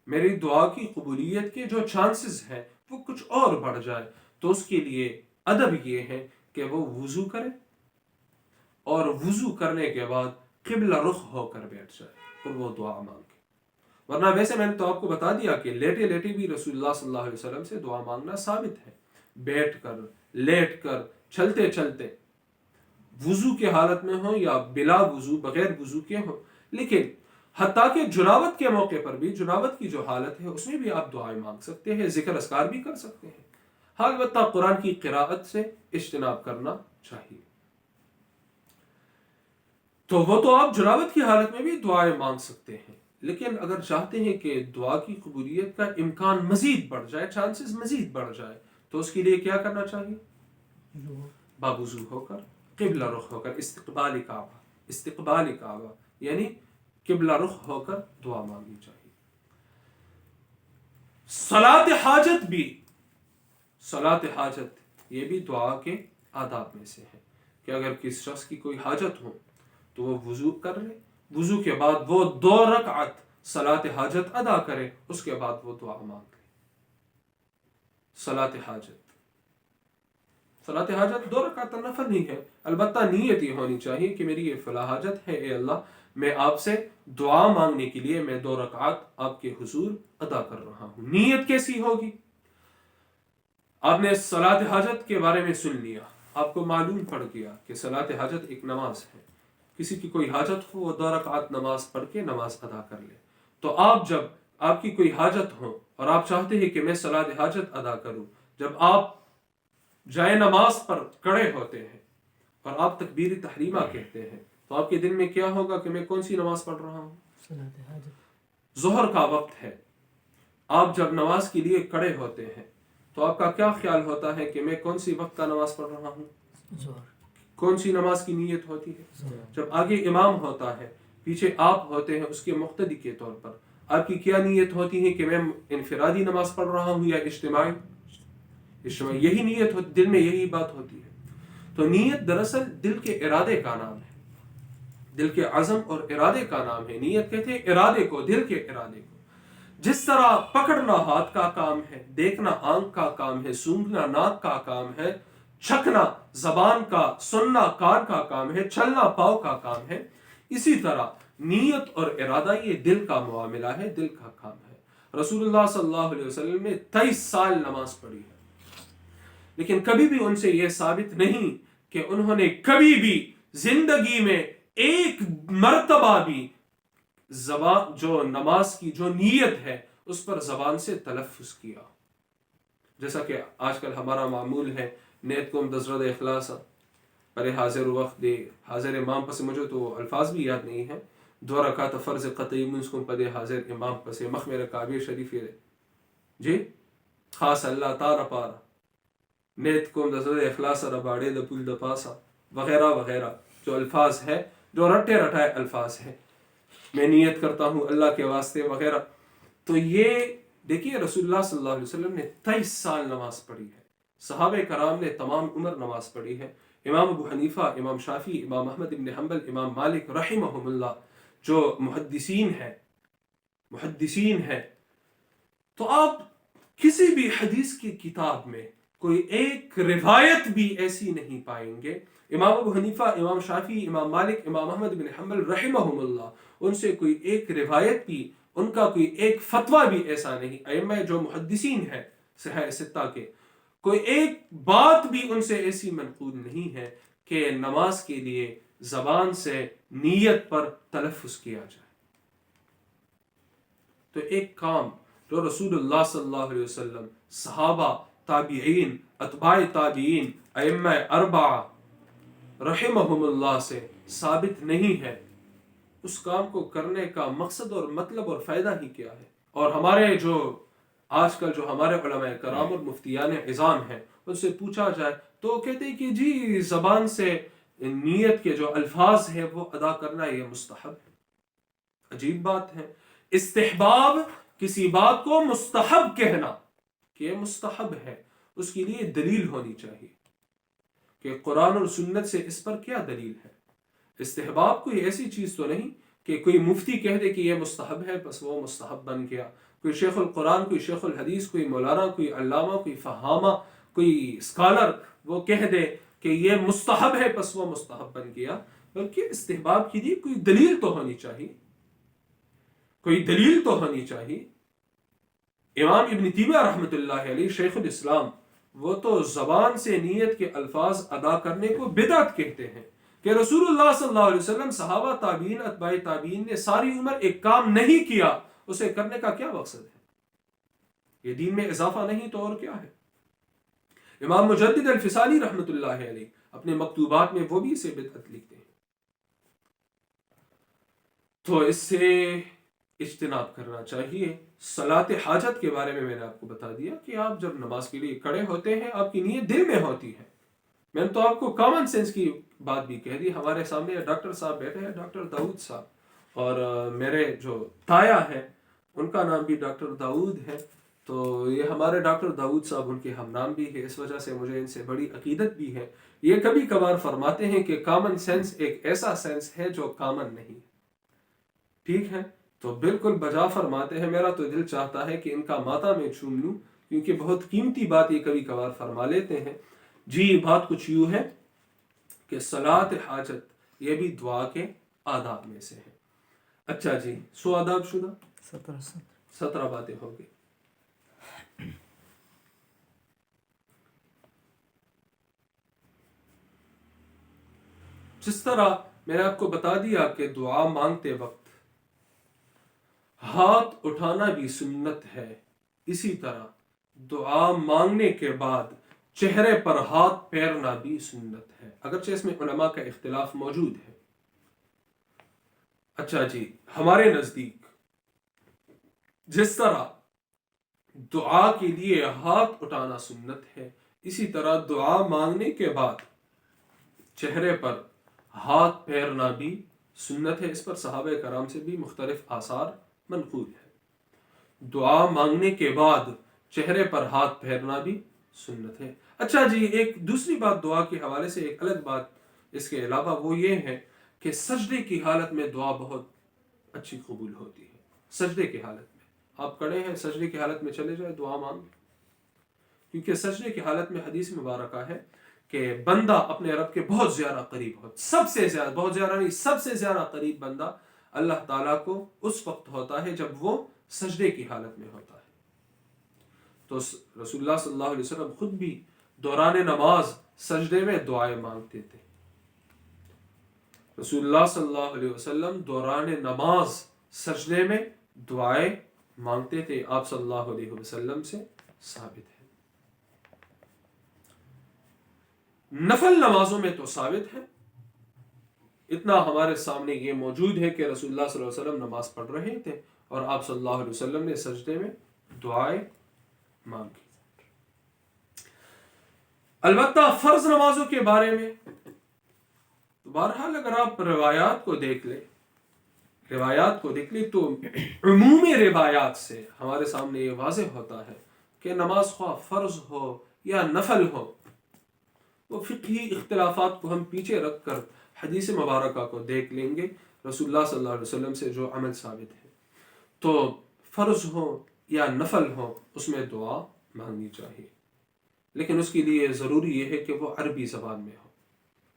میری دعا کی قبولیت کے جو چانسز ہیں وہ کچھ اور بڑھ جائے، تو اس کے لیے ادب یہ ہے کہ وہ وضو کرے اور وضو کرنے کے بعد قبلہ رخ ہو کر بیٹھ جائے اور وہ دعا مانگے۔ ورنہ ویسے میں نے تو آپ کو بتا دیا کہ لیٹے لیٹے بھی رسول اللہ صلی اللہ علیہ وسلم سے دعا مانگنا ثابت ہے، بیٹھ کر، لیٹ کر، چلتے چلتے، وضو کے حالت میں ہو یا بلا وضو، بغیر وضو کے ہو، لیکن حتیٰ کہ جنابت کے موقع پر بھی، جنابت کی جو حالت ہے اس میں بھی آپ دعائیں مانگ سکتے ہیں، ذکر اذکار بھی کر سکتے ہیں، ہاں البتہ قرآن کی قراءت سے اجتناب کرنا چاہیے۔ تو وہ تو آپ جنابت کی حالت میں بھی دعائیں مانگ سکتے ہیں، لیکن اگر چاہتے ہیں کہ دعا کی قبولیت کا امکان مزید بڑھ جائے، چانسز مزید بڑھ جائے، تو اس کے لیے کیا کرنا چاہیے؟ باوضو ہو کر، قبلہ رخ ہو کر، استقبال کعبہ یعنی قبلہ رخ ہو کر دعا مانگنی چاہیے۔ صلاۃ حاجت یہ بھی دعا کے آداب میں سے ہے کہ اگر کسی شخص کی کوئی حاجت ہو تو وہ وضو کر لے، وضو کے بعد وہ 2 رکعت صلاۃ حاجت ادا کرے، اس کے بعد وہ دعا مانگ لے۔ صلاۃ حاجت 2 رکعت نفل ہی ہے، البتہ نیت یہ ہونی چاہیے کہ میری یہ فلاں حاجت ہے، اے اللہ میں آپ سے دعا مانگنے کے لیے میں 2 رکعت آپ کے حضور ادا کر رہا ہوں۔ نیت کیسی ہوگی؟ آپ نے صلاۃ حاجت کے بارے میں سن لیا، آپ کو معلوم پڑ گیا کہ صلاۃ حاجت ایک نماز ہے، کسی کی کوئی حاجت ہو وہ 2 رکعت نماز پڑھ کے نماز ادا کر لے۔ تو آپ جب آپ کی کوئی حاجت ہو اور آپ چاہتے ہیں کہ میں صلاۃ حاجت ادا کروں، جب آپ جائے نماز پر کھڑے ہوتے ہیں اور آپ تکبیر تحریمہ کہتے ہیں تو آپ کے دل میں کیا ہوگا کہ میں کون سی نماز پڑھ رہا ہوں؟ ظہر کا وقت ہے۔ آپ جب نماز کے لیے کھڑے ہوتے ہیں تو آپ کا کیا خیال ہوتا ہے کہ میں کون سی وقت کا نماز پڑھ رہا ہوں؟ کون سی نماز کی نیت ہوتی ہے؟ جب آگے امام ہوتا ہے، پیچھے آپ ہوتے ہیں اس کے مقتدی کے طور پر، آپ کی کیا نیت ہوتی ہے کہ میں انفرادی نماز پڑھ رہا ہوں یا اجتماعی؟ یہی نیت ہوتی، دل میں یہی بات ہوتی ہے۔ تو نیت دراصل دل کے ارادے کا نام ہے، دل کے عزم اور ارادے کا نام ہے۔ نیت کہتے ہیں ارادے کو، دل کے ارادے کو۔ جس طرح پکڑنا ہاتھ کا کام ہے، دیکھنا آنکھ کا کام ہے، سونگھنا ناک کا کام ہے، چھکنا زبان کا، سننا کان کا کام ہے، چلنا پاؤں کا کام ہے، اسی طرح نیت اور ارادہ یہ دل کا معاملہ ہے، دل کا کام ہے۔ رسول اللہ صلی اللہ علیہ وسلم نے 23 سال نماز پڑھی ہے، لیکن کبھی بھی ان سے یہ ثابت نہیں کہ انہوں نے کبھی بھی زندگی میں ایک مرتبہ بھی زبان جو نماز کی جو نیت ہے اس پر زبان سے تلفظ کیا، جیسا کہ آج کل ہمارا معمول ہے۔ نیت کو مدزرد اخلاص پرے حاضر وقت دے حاضر امام پس، مجھے تو الفاظ بھی یاد نہیں ہیں، 2 رکعت فرض قطعی منس کو پدے حاضر امام پس مخ میرے کعبے شریف جی خاص اللہ تعالی پارا نیت کو مدزرد اخلاص رباڑے دپول دپاسا وغیرہ وغیرہ جو الفاظ ہے، جو رٹے رٹائے الفاظ ہیں، میں نیت کرتا ہوں اللہ کے واسطے وغیرہ۔ تو یہ دیکھیے رسول اللہ صلی اللہ علیہ وسلم نے 23 سال نماز پڑھی ہے، صحابہ کرام نے تمام عمر نماز پڑھی ہے، امام ابو حنیفہ، امام شافعی، امام احمد بن حنبل، امام مالک رحمہم اللہ جو محدثین ہیں۔ تو آپ کسی بھی حدیث کی کتاب میں کوئی ایک روایت بھی ایسی نہیں پائیں گے، امام ابو حنیفہ، امام شافعی، امام مالک، امام احمد بن حنبل رحمہم اللہ، ان سے کوئی ایک روایت بھی، ان کا کوئی ایک فتویٰ بھی ایسا نہیں، ائمہ جو محدثین ہیں صحیح ستہ کے، کوئی ایک بات بھی ان سے ایسی منقول نہیں ہے کہ نماز کے لیے زبان سے نیت پر تلفظ کیا جائے۔ تو ایک کام جو رسول اللہ صلی اللہ علیہ وسلم، صحابہ، تابعین، اتباع تابعین، ائمہ اربعہ رحمہم اللہ سے ثابت نہیں ہے، اس کام کو کرنے کا مقصد اور مطلب اور فائدہ ہی کیا ہے؟ اور ہمارے جو آج کل جو ہمارے علماء کرام اور مفتیان عظام ہیں ان سے پوچھا جائے تو کہتے ہیں کہ جی زبان سے نیت کے جو الفاظ ہیں وہ ادا کرنا یہ مستحب ہے۔ عجیب بات ہے، استحباب کسی بات کو مستحب کہنا کہ یہ مستحب ہے، اس کے لیے دلیل ہونی چاہیے کہ قرآن اور سنت سے اس پر کیا دلیل ہے۔ استحباب کوئی ایسی چیز تو نہیں کہ کوئی مفتی کہہ دے کہ یہ مستحب ہے بس وہ مستحب بن گیا، کوئی شیخ القرآن، کوئی شیخ الحدیث، کوئی مولانا، کوئی علامہ، کوئی فہامہ، کوئی اسکالر وہ کہہ دے کہ یہ مستحب ہے بس وہ مستحب بن گیا، بلکہ استحباب کے لیے کوئی دلیل تو ہونی چاہیے، کوئی دلیل تو ہونی چاہیے۔ امام ابن تیمیہ رحمۃ اللہ علیہ شیخ الاسلام، وہ تو زبان سے نیت کے الفاظ ادا کرنے کو بدعت کہتے ہیں کہ رسول اللہ صلی اللہ علیہ وسلم، صحابہ، تابعین، اتباع تابعین نے ساری عمر ایک کام نہیں کیا، اسے کرنے کا کیا مقصد ہے؟ یہ دین میں اضافہ نہیں تو اور کیا ہے؟ امام مجدد الفسانی رحمۃ اللہ علیہ اپنے مکتوبات میں وہ بھی اسے بدعت لکھتے ہیں۔ تو اس سے اجتناب کرنا چاہیے۔ صلاۃ حاجت کے بارے میں نے آپ کو بتا دیا کہ آپ جب نماز کے لیے کھڑے ہوتے ہیں آپ کی نیت دل میں ہوتی ہے۔ میں نے تو آپ کو کامن سینس کی بات بھی کہہ دی۔ ہمارے سامنے ڈاکٹر صاحب بیٹھے ہیں، ڈاکٹر داؤد صاحب، اور میرے جو تایا ہے ان کا نام بھی ڈاکٹر داؤد ہے، تو یہ ہمارے ڈاکٹر داؤد صاحب ان کے ہم نام بھی ہے، اس وجہ سے مجھے ان سے بڑی عقیدت بھی ہے۔ یہ کبھی کبھار فرماتے ہیں کہ کامن سینس ایک ایسا سینس ہے جو کامن نہیں، ٹھیک ہے؟ تو بالکل بجا فرماتے ہیں۔ میرا تو دل چاہتا ہے کہ ان کا ماتھا میں چوم لوں، کیونکہ بہت قیمتی بات یہ کبھی کبھار فرما لیتے ہیں۔ جی بات کچھ یوں ہے کہ صلاۃ حاجت یہ بھی دعا کے آداب میں سے ہے۔ اچھا جی، سو آداب شدہ 17 باتیں ہو گئی۔ جس طرح میں نے آپ کو بتا دیا کہ دعا مانگتے وقت ہاتھ اٹھانا بھی سنت ہے، اسی طرح دعا مانگنے کے بعد چہرے پر ہاتھ پھیرنا بھی سنت ہے، اگرچہ اس میں علماء کا اختلاف موجود ہے۔ اچھا جی، ہمارے نزدیک جس طرح دعا کے لیے ہاتھ اٹھانا سنت ہے، اسی طرح دعا مانگنے کے بعد چہرے پر ہاتھ پھیرنا بھی سنت ہے۔ اس پر صحابہ کرام سے بھی مختلف آثار منقول ہے۔ دعا مانگنے کے بعد چہرے پر ہاتھ پھیرنا بھی سنت ہے۔ اچھا جی، ایک دوسری بات دعا کے حوالے سے، ایک الگ بات اس کے علاوہ، وہ یہ ہے کہ سجدے کی حالت میں دعا بہت اچھی قبول ہوتی ہے۔ سجدے کی حالت میں آپ کھڑے ہیں، سجدے کی حالت میں چلے جائے دعا مانگیں، کیونکہ سجدے کی حالت میں حدیث مبارکہ ہے کہ بندہ اپنے رب کے بہت زیادہ قریب ہو، سب سے زیادہ، بہت زیادہ نہیں، سب سے زیادہ قریب بندہ اللہ تعالیٰ کو اس وقت ہوتا ہے جب وہ سجدے کی حالت میں ہوتا ہے۔ تو رسول اللہ صلی اللہ علیہ وسلم خود بھی دوران نماز سجدے میں دعائیں مانگتے تھے۔ رسول اللہ صلی اللہ علیہ وسلم دوران نماز سجدے میں دعائیں مانگتے تھے، آپ صلی اللہ علیہ وسلم سے ثابت ہے۔ نفل نمازوں میں تو ثابت ہے، اتنا ہمارے سامنے یہ موجود ہے کہ رسول اللہ صلی اللہ علیہ وسلم نماز پڑھ رہے تھے اور آپ صلی اللہ علیہ وسلم نے سجدے میں دعائیں مانگی۔ البتہ فرض نمازوں کے بارے میں بہرحال اگر آپ روایات کو دیکھ لیں تو عمومی روایات سے ہمارے سامنے یہ واضح ہوتا ہے کہ نماز خواہ فرض ہو یا نفل ہو، وہ فقہی اختلافات کو ہم پیچھے رکھ کر حدیث مبارکہ کو دیکھ لیں گے، رسول اللہ صلی اللہ علیہ وسلم سے جو عمل ثابت ہے۔ تو فرض ہو یا نفل ہو اس میں دعا مانگنی چاہیے، لیکن اس کے لیے ضروری یہ ہے کہ وہ عربی زبان میں ہو،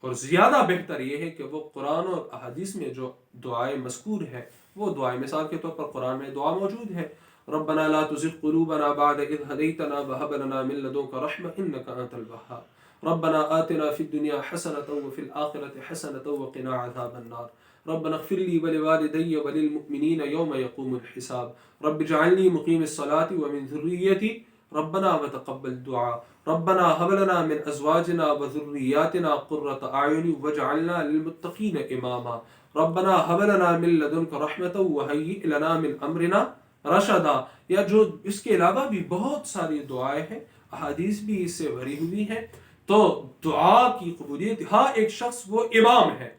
اور زیادہ بہتر یہ ہے کہ وہ قرآن اور احادیث میں جو دعائیں مذکور ہے وہ دعائیں، مثال کے طور پر قرآن میں دعا موجود ہے، ربنا لا تزغ قلوبنا بعد اذ هديتنا وهب لنا من لدنك رحمة انك انت الوهاب ربنا آتنا في الدنيا حسنة وفي الآخرة حسنة وقنا عذاب النار ربنا اغفر لي ولوالدي وللمؤمنين يوم يقوم الحساب رب اجعلني مقيم الصلاة ومن ذريتي ربنا وتقبل دعاء ربنا هب لنا من ازواجنا وذرياتنا قرة اعين واجعلنا للمتقين اماما ربنا هب لنا من لدنك رحمة وهيئ لنا من امرنا رشدا۔ یا جو اس کے علاوہ بھی بہت ساری دعائیں ہیں، احادیث بھی اس سے بھری ہوئی ہیں۔ تو دعا کی قبولیت، ہاں ایک شخص وہ امام ہے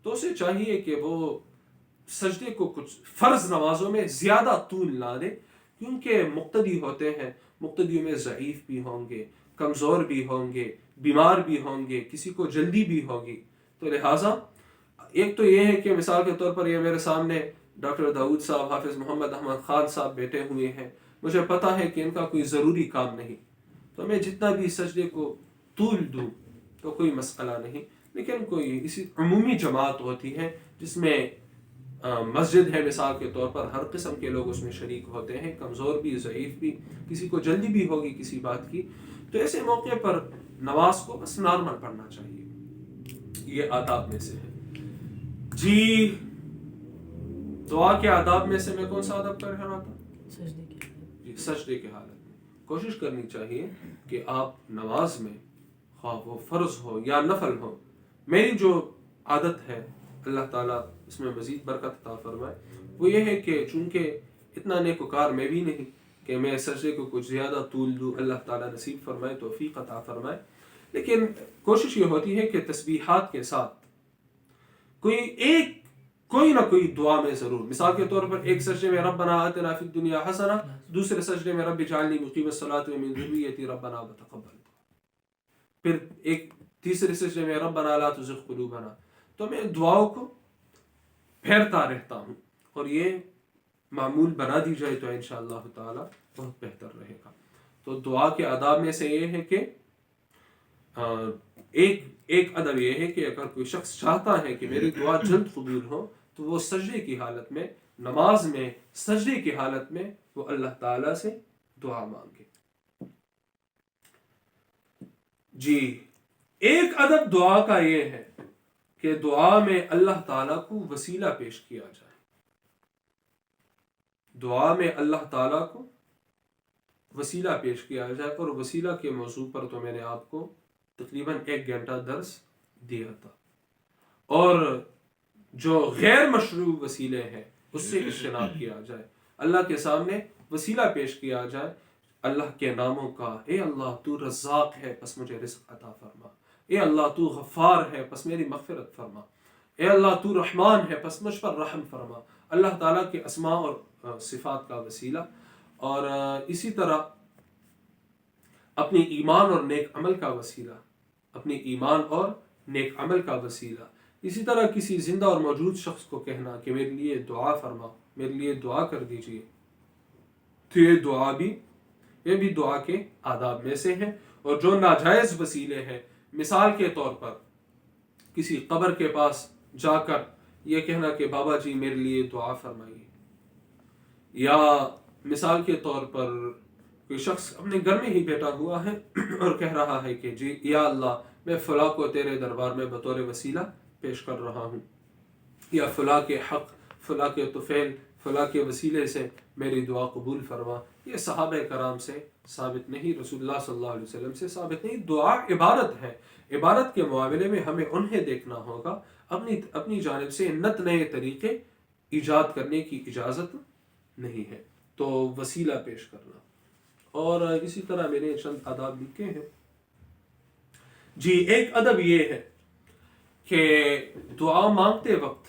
تو اسے چاہیے کہ وہ سجدے کو کچھ فرض نمازوں میں زیادہ طول نہ دے، کیونکہ مقتدی ہوتے ہیں، مقتدیوں میں ضعیف بھی ہوں گے، کمزور بھی ہوں گے، بیمار بھی ہوں گے، کسی کو جلدی بھی ہوگی۔ تو لہٰذا ایک تو یہ ہے کہ مثال کے طور پر یہ میرے سامنے ڈاکٹر داؤد صاحب، حافظ محمد احمد خان صاحب بیٹھے ہوئے ہیں، مجھے پتہ ہے کہ ان کا کوئی ضروری کام نہیں، تو میں جتنا بھی سجدے کو طول دوں تو کوئی مسئلہ نہیں، لیکن کوئی اسی عمومی جماعت ہوتی ہے جس میں مسجد ہے مثال کے طور پر، ہر قسم کے لوگ اس میں شریک ہوتے ہیں، کمزور بھی، ضعیف بھی، کسی کو جلدی بھی ہوگی کسی بات کی، تو ایسے موقع پر نماز کو بس نارمل پڑھنا چاہیے۔ یہ آداب میں سے ہے جی۔ دعا کے آداب میں سے میں کون سا آداب کر رہا تھا؟ جی، سجدے کی حالت میں کوشش کرنی چاہیے کہ آپ نماز میں خواہ وہ فرض ہو یا نفل ہو، میری جو عادت ہے اللہ تعالیٰ اس میں مزید برکت عطا فرمائے، وہ یہ ہے کہ چونکہ اتنا نیکوکار میں بھی نہیں کہ میں سجدے کو کچھ زیادہ طول دوں، اللہ تعالیٰ نصیب فرمائے، توفیق عطا فرمائے، لیکن کوشش یہ ہوتی ہے کہ تسبیحات کے ساتھ کوئی نہ کوئی دعا میں ضرور، مثال کے طور پر ایک سجدے میں ربنا آتنا فی الدنیا حسنہ، دوسرے سجدے میں رب اجعلنی مقیم الصلاۃ ومن ذریتی ربنا وتقبل، پھر ایک تیسرے سجدے میں ربنا لا تزغ قلوبنا. تو میں دعاؤں کو پھیرتا رہتا ہوں، اور یہ معمول بنا دی جائے تو انشاءاللہ تعالی بہت بہتر رہے گا. تو دعا کے آداب میں سے یہ ہے کہ ایک ادب یہ ہے کہ اگر کوئی شخص چاہتا ہے کہ میری دعا جلد قبول ہو تو وہ سجدے کی حالت میں، نماز میں سجدے کی حالت میں وہ اللہ تعالیٰ سے دعا مانگے. جی ایک ادب دعا کا یہ ہے کہ دعا میں اللہ تعالیٰ کو وسیلہ پیش کیا جائے. دعا میں اللہ تعالیٰ کو وسیلہ پیش کیا جائے، اور وسیلہ کے موضوع پر تو میں نے آپ کو تقریباً 1 گھنٹہ درس دیا تھا. اور جو غیر مشروع وسیلے ہیں اس سے اجتناب کیا جائے. اللہ کے سامنے وسیلہ پیش کیا جائے اللہ کے ناموں کا، اے اللہ تو رزاق ہے پس مجھے رزق عطا فرما، اے اللہ تو غفار ہے پس میری مغفرت فرما، اے اللہ تو رحمان ہے پس مجھ پر رحم فرما. اللہ تعالیٰ کے اسماء اور صفات کا وسیلہ، اور اسی طرح اپنی ایمان اور نیک عمل کا وسیلہ، اپنی ایمان اور نیک عمل کا وسیلہ. اسی طرح کسی زندہ اور موجود شخص کو کہنا کہ میرے لیے دعا فرما، میرے لیے دعا کر دیجئے، تو یہ بھی دعا کے آداب میں سے ہیں. اور جو ناجائز وسیلے ہیں، مثال کے طور پر کسی قبر کے پاس جا کر یہ کہنا کہ بابا جی میرے لیے دعا فرمائیے، یا مثال کے طور پر کوئی شخص اپنے گھر میں ہی بیٹھا ہوا ہے اور کہہ رہا ہے کہ جی یا اللہ میں فلاں کو تیرے دربار میں بطور وسیلہ پیش کر رہا ہوں، یا فلاں کے حق، فلاں کے طفیل، فلاں کے وسیلے سے میری دعا قبول فرما. یہ صحابہ کرام سے ثابت نہیں، رسول اللہ صلی اللہ علیہ وسلم سے ثابت نہیں. دعا عبادت ہے، عبادت کے معاملے میں ہمیں انہیں دیکھنا ہوگا، اپنی جانب سے نت نئے طریقے ایجاد کرنے کی اجازت نہیں ہے. تو وسیلہ پیش کرنا، اور اسی طرح میں نے چند آداب لکھے ہیں. جی ایک ادب یہ ہے کہ دعا مانگتے وقت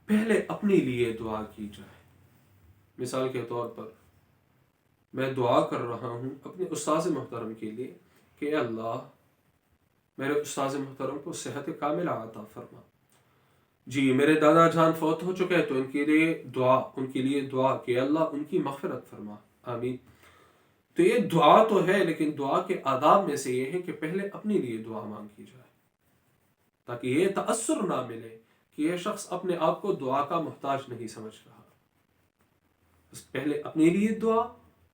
پہلے اپنے لیے دعا کی جائے. مثال کے طور پر میں دعا کر رہا ہوں اپنے استاذ محترم کے لیے کہ اے اللہ میرے استاذ محترم کو صحت کاملہ عطا فرما. جی میرے دادا جان فوت ہو چکے تو ان کے لیے دعا کہ اللہ ان کی مغفرت فرما، آمین. تو یہ دعا تو ہے، لیکن دعا کے آداب میں سے یہ ہے کہ پہلے اپنے لیے دعا مانگی جائے، تاکہ یہ تأثر نہ ملے کہ یہ شخص اپنے آپ کو دعا کا محتاج نہیں سمجھ رہا. بس پہلے اپنے لیے دعا،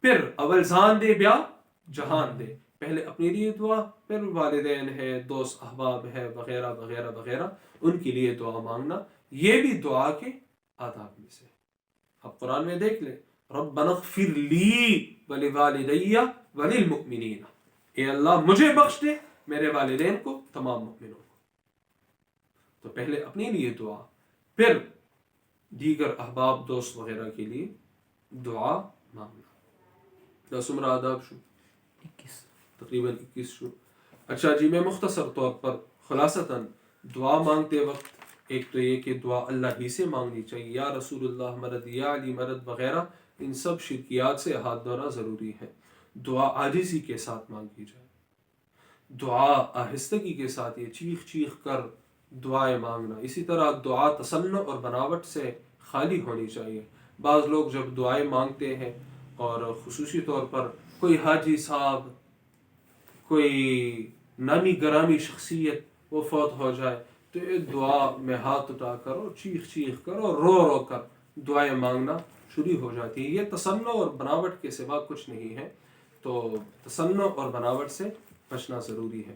پھر اول جان دے بیا جہان دے. پہلے اپنے لیے دعا، پھر والدین ہے، دوست احباب ہے، وغیرہ وغیرہ وغیرہ، ان کے لیے دعا مانگنا. یہ بھی دعا کے آداب میں سے. آپ قرآن میں دیکھ لیں، ربنا اغفر لی ولوالدی وللمؤمنین، اے اللہ مجھے بخش دے، میرے والدین کو، تمام مؤمنوں کو. تو پہلے اپنے لیے دعا، پھر دیگر احباب دوست وغیرہ کے لیے دعا مانگنا. 10 عمرہ آداب شو، 21 تقریباً 21 شو. اچھا جی میں مختصر طور پر خلاصتاً دعا مانگتے وقت ایک تو یہ کہ دعا اللہ ہی سے مانگنی چاہیے، یا رسول اللہ مدد، یا علی مدد وغیرہ، ان سب شرکیات سے ہاتھ دھونا ضروری ہے. دعا عاجزی کے ساتھ مانگی جائے، دعا آہستگی کے ساتھ، یہ چیخ چیخ کر دعائیں مانگنا. اسی طرح دعا تصنع اور بناوٹ سے خالی ہونی چاہیے. بعض لوگ جب دعائیں مانگتے ہیں، اور خصوصی طور پر کوئی حاجی صاحب، کوئی نامی گرامی شخصیت وہ فوت ہو جائے، تو یہ دعا میں ہاتھ اٹھا کر اور چیخ چیخ کر اور رو رو کر دعائیں مانگنا شروع ہو جاتی ہے. یہ تصنع اور بناوٹ کے سوا کچھ نہیں ہے، تو تصنع اور بناوٹ سے بچنا ضروری ہے.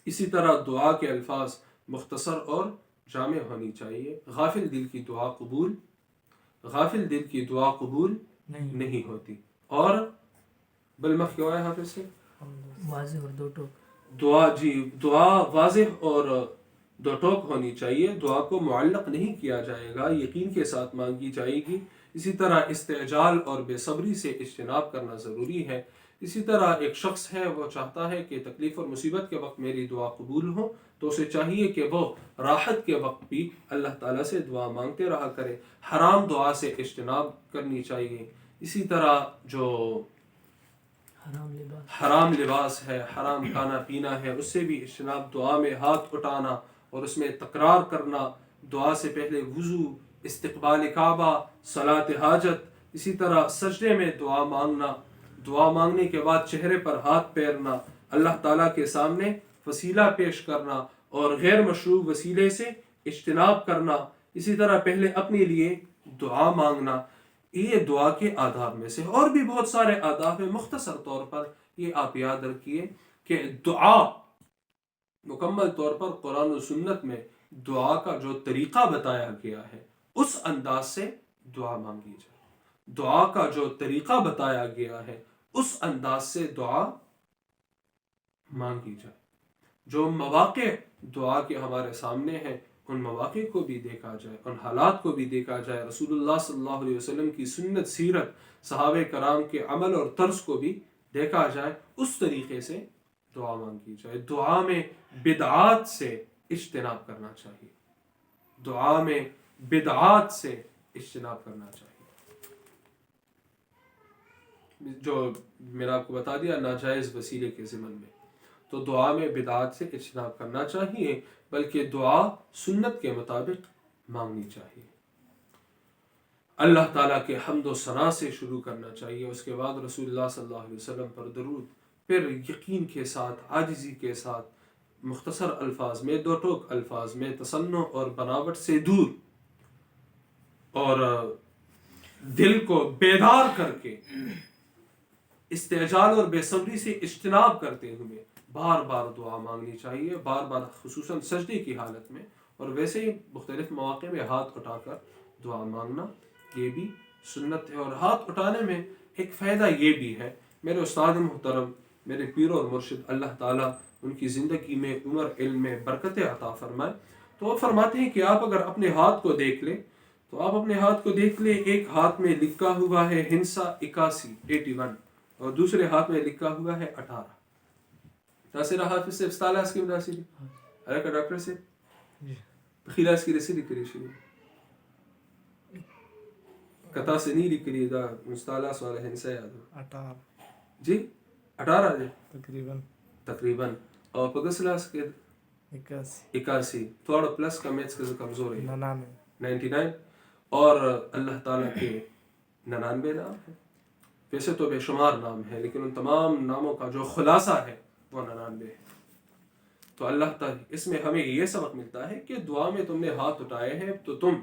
اسی طرح دعا کے الفاظ مختصر اور جامع ہونی چاہیے. غافل دل کی دعا قبول نہیں ہوتی. اور بالمخ کیا ہے حافظ سے واضح اور دو ٹوک دعا، جی دعا واضح اور دو ٹوک ہونی چاہیے، دعا کو معلق نہیں کیا جائے گا، یقین کے ساتھ مانگی جائے گی۔ اسی طرح استعجال اور بے صبری سے اجتناب کرنا ضروری ہے۔ اسی طرح ایک شخص ہے، وہ چاہتا ہے کہ تکلیف اور مصیبت کے وقت میری دعا قبول ہو، تو اسے چاہیے کہ وہ راحت کے وقت بھی اللہ تعالیٰ سے دعا مانگتے رہا کرے، حرام دعا سے اجتناب کرنی چاہیے۔ اسی طرح جو حرام لباس ہے، حرام کھانا پینا ہے، اس سے بھی اجتناب، دعا میں ہاتھ اٹھانا اور اس میں تکرار کرنا، دعا سے پہلے وضو، استقبال کعبہ، صلاۃ حاجت، اسی طرح سجدے میں دعا مانگنا، دعا مانگنے کے بعد چہرے پر ہاتھ پھیرنا، اللہ تعالیٰ کے سامنے وسیلہ پیش کرنا اور غیر مشروع وسیلے سے اجتناب کرنا۔ اسی طرح پہلے اپنے لیے دعا مانگنا، یہ دعا کے آداب میں سے۔ اور بھی بہت سارے آداب ہیں، مختصر طور پر یہ آپ یاد رکھیے کہ دعا مکمل طور پر قرآن و سنت میں دعا کا جو طریقہ بتایا گیا ہے اس انداز سے دعا مانگی جائے، دعا کا جو طریقہ بتایا گیا ہے اس انداز سے دعا مانگی جائے۔ جو مواقع دعا کے ہمارے سامنے ہیں ان مواقع کو بھی دیکھا جائے، ان حالات کو بھی دیکھا جائے، رسول اللہ صلی اللہ علیہ وسلم کی سنت، سیرت، صحابہ کرام کے عمل اور طرز کو بھی دیکھا جائے، اس طریقے سے دعا مانگی جائے۔ دعا میں بدعات سے اجتناب کرنا چاہیے، دعا میں بدعات سے اجتناب کرنا چاہیے۔ جو میں نے آپ کو بتا دیا ناجائز وسیلے کے ضمن میں، تو دعا میں بدعات سے اجتناب کرنا چاہیے، بلکہ دعا سنت کے مطابق مانگنی چاہیے۔ اللہ تعالیٰ کے حمد و ثنا سے شروع کرنا چاہیے، اس کے بعد رسول اللہ صلی اللہ علیہ وسلم پر درود، پھر یقین کے ساتھ، عاجزی کے ساتھ، مختصر الفاظ میں، دو ٹوک الفاظ میں، تصنع اور بناوٹ سے دور، اور دل کو بیدار کر کے استعجال اور بے صبری سے اجتناب کرتے ہوئے بار بار دعا مانگنی چاہیے، بار بار، خصوصاً سجدے کی حالت میں، اور ویسے ہی مختلف مواقع میں ہاتھ اٹھا کر دعا مانگنا، یہ بھی سنت ہے۔ اور ہاتھ اٹھانے میں ایک فائدہ یہ بھی ہے، میرے استاد محترم، میرے پیر اور مرشد، اللہ تعالیٰ ان کی زندگی میں عمر، علم میں برکت عطا فرمائے، تو وہ فرماتے ہیں کہ آپ اگر اپنے ہاتھ کو دیکھ لیں تو آپ اپنے ہاتھ کو دیکھ لیں، ایک ہاتھ میں لکھا ہوا ہے ہنسا 81 اور دوسرے ہاتھ میں لکھا ہوا ہے 18۔ تاثرہ حافظ سے استعلا اس کی مناسب ہے کا ڈاکٹر سے خیلہ اس کی رسیدی کری شروع کتا سے نہیں لکھ رہی دا مستعلا سوال ہنسا یاد ہو 18 جی 18 جی تقریباً اور پگسلاس کے 81 تھوڑا پلس کا میتھس کا کمزور ہے 99 اور اللہ تعالیٰ کے 99 نام ہے، ویسے تو بے شمار نام ہے لیکن ان تمام ناموں کا جو خلاصہ ہے وہ 99 ہے۔ تو اللہ تعالیٰ اس میں ہمیں یہ سبق ملتا ہے کہ دعا میں تم نے ہاتھ اٹھائے ہیں تو تم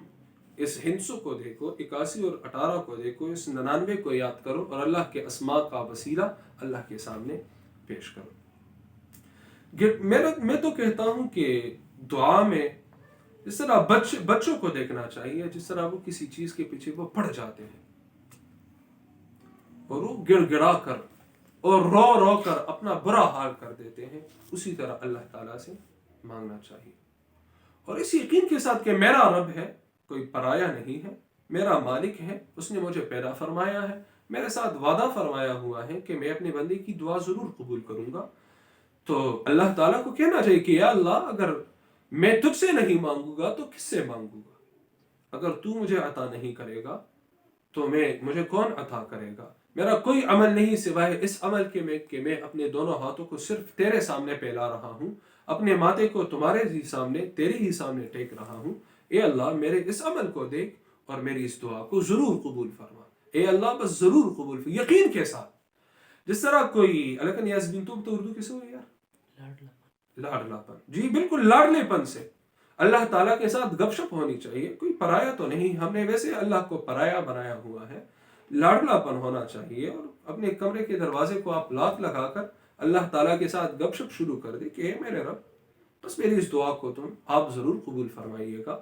اس ہنسو کو دیکھو، 81 اور 18 کو دیکھو، اس 99 کو یاد کرو اور اللہ کے اسماء کا وسیلہ اللہ کے سامنے پیش کرو۔ میں تو کہتا ہوں کہ دعا میں جس طرح بچوں کو دیکھنا چاہیے، جس طرح وہ کسی چیز کے پیچھے وہ پڑ جاتے ہیں اور وہ گڑ گڑا کر اور رو رو کر اپنا برا حال کر دیتے ہیں، اسی طرح اللہ تعالیٰ سے مانگنا چاہیے، اور اس یقین کے ساتھ کہ میرا رب ہے، کوئی پرایا نہیں ہے، میرا مالک ہے، اس نے مجھے پیدا فرمایا ہے، میرے ساتھ وعدہ فرمایا ہوا ہے کہ میں اپنے بندے کی دعا ضرور قبول کروں گا۔ تو اللہ تعالیٰ کو کہنا چاہیے کہ یا اللہ، اگر میں تجھ سے نہیں مانگوں گا تو کس سے مانگوں گا؟ اگر تو مجھے عطا نہیں کرے گا تو مجھے کون عطا کرے گا؟ میرا کوئی عمل نہیں سوائے اس عمل کے کہ میں اپنے دونوں ہاتھوں کو صرف تیرے سامنے پھیلا رہا ہوں، اپنے ماتھے کو تمہارے ہی سامنے، تیرے ہی سامنے ٹیک رہا ہوں۔ اے اللہ، میرے اس عمل کو دیکھ اور میری اس دعا کو ضرور قبول فرما، اے اللہ بس ضرور قبول فرما، یقین کے ساتھ۔ جس طرح کوئی الکن یاز بن تو اردو کیسے ہوئی یار؟ لاڈلا پن، جی بالکل لاڈلے پن سے اللہ تعالیٰ کے ساتھ گپ شپ ہونی چاہیے، کوئی پرایا تو نہیں، ہم نے ویسے اللہ کو پرایا بنایا ہوا ہے، لاڈلا پن ہونا چاہیے، اور اپنے کمرے کے دروازے کو آپ لات لگا کر اللہ تعالیٰ کے ساتھ گپ شپ شروع کر دے کہ اے میرے رب، بس میری اس دعا کو آپ ضرور قبول فرمائیے گا،